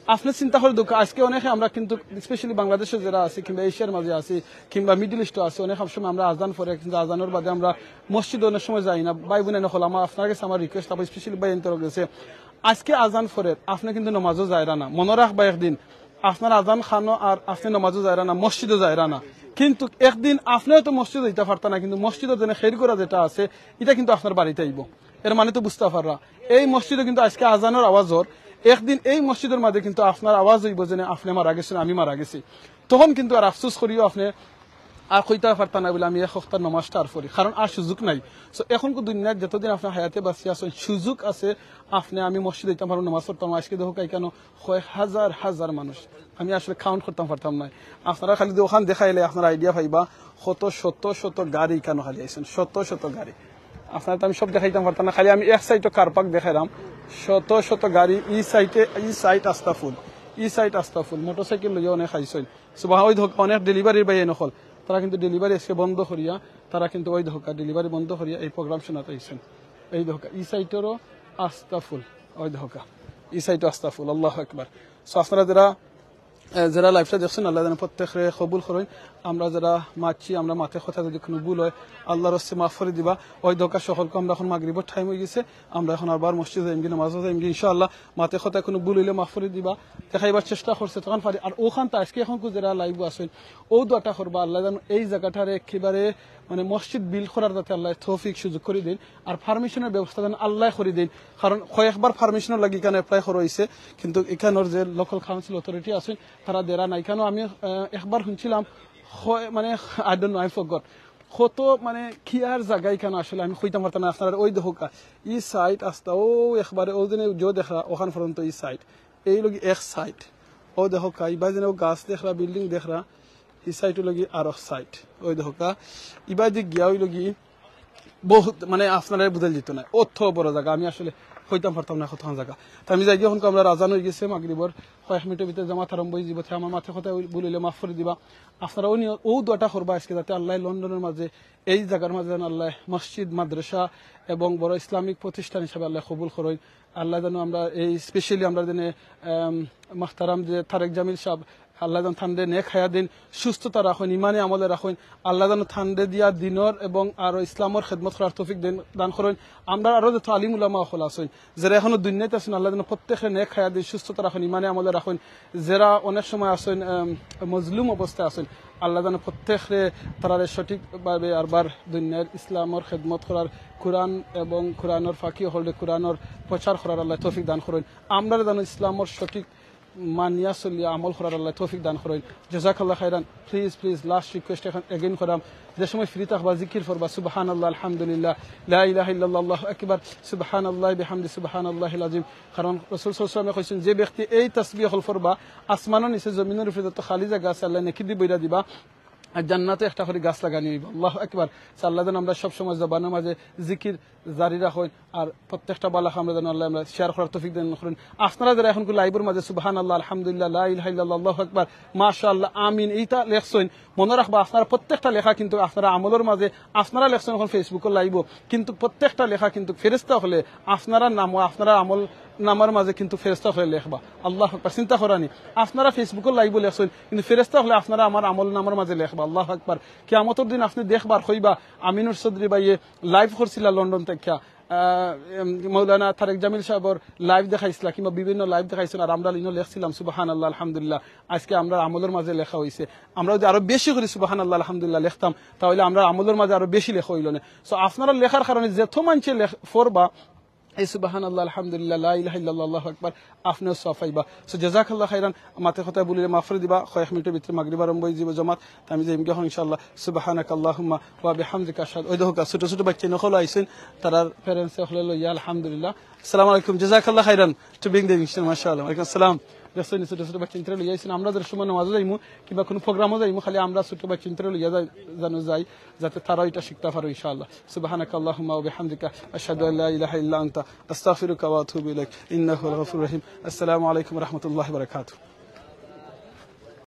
আপনি চিন্তা করে দেখো আজকে অনেকে আমরা কিন্তু স্পেশালি বাংলাদেশে যারা আছি কিংবা এশিয়ার মাঝে আছি কিংবা মিডল ইস্টে আছি অনেক সময় আমরা আজান পড়ে কিন্তু আজানের বাদে আমরা মসজিদে অনেক সময় যাই না ভাই বোনে নকল আমার আপনার কাছে আমার রিকোয়েস্ট আবার স্পেশালি ভাই এন্তর গেছে আজকে আজান পড়ে আপনি কিন্তু নামাজও যায় না মনে রাখবা একদিন আপনার আজান খানো আর আপনি নামাজও যায় না মসজিদও যায় না কিন্তু একদিন আপনিও তো মসজিদে যেতে পারতেন না কিন্তু মসজিদে যেন খের করা যেটা আছে এটা কিন্তু আপনার বাড়িতে আইব এর মানে তো বুঝতে পাররা এই মসজিদে কিন্তু আজকে আজানের আওয়াজর একদিন এই মসজিদের মাঝে কিন্তু আপনার আওয়াজ হইব যে আপনি মারা গেছেন আমি মারা গেছি তখন কিন্তু আর আফসোস করিও আপনি আর কইতে পারতাম না বলে আমি এক সপ্তাহ নমাজটা আর পড়ি কারণ আর সুযোগ নাই সো এখন দুনিয়ার যতদিন আপনার হায়াতে বাঁচি আছেন সুযোগ আছে আপনি আমি মসজিদে যেতাম পারো নামাজ পড়তাম আজকে দেখো কেন হয় হাজার হাজার মানুষ আমি আসলে কাউন্ট করতাম পারতাম না আপনারা খালি ওখান দেখাইলে আপনার আইডিয়া পাইবা শত শত শত গাড়ি কেন খালি আইসেন শত শত গাড়ি আপনারা তো আমি সব দেখাইতাম পারতাম না খালি আমি এক সাইডে কার পার্ক দেখাইলাম শত শত গাড়ি ই সাইড আস্তাফুল মোটরসাইকেল লইয়া অনেক আইসেন সুবাহ ওই ধোকা অনেক ডেলিভারির বাইরে নকল তারা কিন্তু ডেলিভারি এসে বন্ধ করিয়া তারা কিন্তু ওই ধোকা ডেলিভারি বন্ধ করিয়া এই প্রোগ্রাম শোনাতে আইসেন এই ধোকা ই সাইটেরও আস্তাফুল ওই ধোকা ই সাইটও আস্তাফুল আল্লাহু আকবার সো আপনারা যারা লাইফটা দেখছেন আল্লাহ যেন প্রত্যেকে কবুল করেন আমরা যারা মাছি আমরা মাথে কথা যদি কোনো ভুল হয় আল্লাহর হস্তে মাফ করে দিবা ওই দোকা সকলকে আমরা এখন মাগরিবের টাইম হয়ে গেছে আমরা এখন আবার মসজিদে যাইম নামাজ যাইম ইনশাআল্লাহ মাথে কথা কোনো ভুল হইলে মাফ করে দিবা দেখাইবার চেষ্টা করছে তখন পারি আর ওখান তো আজকে এখন যারা লাইভ আছেন ও দোয়াটা করবা আল্লাহ যেন এই জায়গাটার একেবারে মানে মসজিদ বিল করার যাতে আল্লাহ তৌফিক সুযোগ করে দিন আর পারমিশনের ব্যবস্থা যেন আল্লাহ করে দিন কারণ কয়েকবার পারমিশনের লাগি এখানে অ্যাপ্লাই করা হয়েছে কিন্তু এখানের যে লোকাল কাউন্সিল অথরিটি আছেন তারা দেরা নাই কেন আমি একবার শুনছিলাম মানে I don't know I forgot কত মানে কি আর জায়গায় কেন আসলে আমি কইতাম পারতাম না আপনারা ওই দেখোকা ই সাইড আস্তা ও একবারে ও দিনে জো দেখা ওখান পর্যন্ত ই সাইড এই লগি এক সাইড ও দেখোকা ইবা যেন গাছ দেখরা বিল্ডিং দেখরা ই সাইড লগি আর সাইড ওই দেখোকা ইবা যে গিয়া ওই লগি বহুত মানে আপনারা বুঝাল যেত না অত বড় জায়গা আমি আসলে কইতাম পারতাম না কত জায়গা তা আমি যাই এখন আমরা রাজান হয়ে গেছে মাগরিবর কয়েক মিনিটের ভিতরে জামাত আরম্ভ হয়ে যাবে আমার মাথা কথা বলিলে মাফ করে দিবা আপনারা ও দোয়াটা করবা আজকে যাতে আল্লাহ লন্ডনের মাঝে এই জায়গার মাঝে আল্লাহ মসজিদ মাদ্রাসা এবং বড় ইসলামিক প্রতিষ্ঠান হিসাবে আল্লাহ কবুল করেন আল্লাহ যেন আমরা এই স্পেশালি আমরা যেন মাহতারাম যে তারেক জামিল সাহেব আল্লাহ যেন ঠান্ডে নেক হায়া দিন সুস্থতা রাখুন ইমানে আমলে রাখুন আল্লাহ যেন ঠান্ডে দিয়া দিনর এবং আরো ইসলামর খেদমত করার তৌফিক দান করেন আমরা আরো যত আলিম উলামা হল আছেন যারা এখনো দুনিয়াতে আছেন আল্লাহ যেন প্রত্যেকে নেক হায়া দিন সুস্থতা রাখুন ইমানে আমলে রাখুন যারা অনেক সময় আছেন মজলুম অবস্থায় আছেন আল্লাহ যেন প্রত্যেকে তারা সঠিকভাবে আরবার দুনিয়ার ইসলামর খেদমত করার কোরআন এবং কোরআনের ফাঁকি হলে কোরআনের প্রচার করার আল্লাহ তৌফিক দান করেন আমরা যেন ইসলামর সঠিক মানিয়া চলিয়া আমল করার আল্লাহ তৌফিক দান করেন জাযাকাল্লাহ খাইরান প্লিজ লাস্ট রিকোয়েস্ট এখন এগেইন করাম যে সময় ফ্রি থাকবা জিকির করবা সুবহানাল্লাহ আলহামদুলিল্লাহ লা ইলাহা ইল্লাল্লাহ আল্লাহু আকবার সুবহানাল্লাহ বিহামদি সুবহানাল্লাহিল আযীম কারণ রাসূল সাল্লাল্লাহু আলাইহি ওয়াসাল্লাম কইছেন যে ব্যক্তি এই তাসবিহ করবা আসমানের নিচে জমিনের উপরে যত খালি জায়গা আছে আল্লাহ নেকি দি বইরা দিবা আর জান্নাতে একটা করে গাছ লাগানি হইব আল্লাহু আকবার আল্লাহ যেন আমরা সব সময় জবানের মাঝে জিকির জারি রাখুন আর প্রত্যেকটা বালা আমরা যেন আল্লাহ আমরা শেয়ার করার তৌফিক দান করুন আপনারা যারা এখন লাইভের মাঝে সুবহানাল্লাহ আলহামদুলিল্লাহ লা ইলাহা ইল্লাল্লাহ আল্লাহু আকবার মাশাআল্লাহ আমিন এইটা লেখছেন মনে রাখবা আপনারা প্রত্যেকটা লেখা কিন্তু আপনারা আমলের মাঝে আপনারা লেখছেন এখন ফেসবুকে লাইভ কিন্তু প্রত্যেকটা লেখা কিন্তু ফেরেশতা হলে আপনারা নাম আপনারা আমল নামার মাঝে কিন্তু ফেরেশতা হলে লেখবা আল্লাহু আকবার চিন্তা করানি আপনারা ফেসবুকে লাইভ লেখছেন কিন্তু ফেরেশতা হলে আপনারা আমার আমল নামার মাঝে লেখবা আল্লাহু আকবার কিয়ামতের দিন আপনি দেখবার হইবা আমিনুর চৌধুরী ভাইয়ে লাইভ করছিল লন্ডন থেকে মৌলানা তারেক জামিল সাহেবর লাইভ দেখাইছিল কিংবা বিভিন্ন লাইভ দেখাইছিল আর আমরা লিনো লেখছিলাম সুবহানাল্লাহ আলহামদুলিল্লাহ আজকে আমরা আমলের মাঝে লেখা হয়েছে আমরা যদি আরো বেশি করি সুবহানাল্লাহ আলহামদুলিল্লাহ লিখতাম তাহলে আমরা আমলের মাঝে আরো বেশি লেখা হইল না সো আপনারা লেখার কারণে যেত মানুষে পড়বা এই সুবহানাল্লাহ আলহামদুলিল্লাহ লা ইলাহা ইল্লাল্লাহ আল্লাহু আকবার আপনি সফাইবা সো জাযাকাল্লাহ খাইরান মাতে কথা বলিলে মাফরে দিবা কয়েক মিনিটের ভিতরে মাগরিব আরম্ভ হয়ে যাবে জমাত আমি যাইম গিয়ে ইনশাআল্লাহ সুবহানাকাল্লাহুম্মা ওয়া বিহামদিকা আশহাদু ওই দেখো ছোট ছোট বাচ্চা নখল আইছেন তারার প্যারেন্টস হলে লইয়া আলহামদুলিল্লাহ আসসালামু আলাইকুম জাযাকাল্লাহ খাইরান টু বিং দ্য ইনশাআল্লাহ মাশাআল্লাহ ওয়ালাইকুম আসসালাম ছোট ছোট বাচ্চা ইন্টারে লইয়া আইছেন আমরা যার সময় নামাজে যাইমু কিংবা কোনো প্রোগ্রামও যাইমু খালি আমরা ছোট বাচ্চা ইন্টারে লইয়া জানো যাই যাতে তারা এটা শিখতে পারে ইনশাআল্লাহ সুবহানাকাল্লাহুম্মা ওয়া বিহামদিকা আশহাদু আল্লা ইলাহা ইল্লা আনতা আস্তাগফিরুকা ওয়া আতুবু ইলাইক ইন্নাহু আল গফুরুর রহিম আসসালামু আলাইকুম ওয়া রাহমাতুল্লাহি ওয়া বারাকাতুহু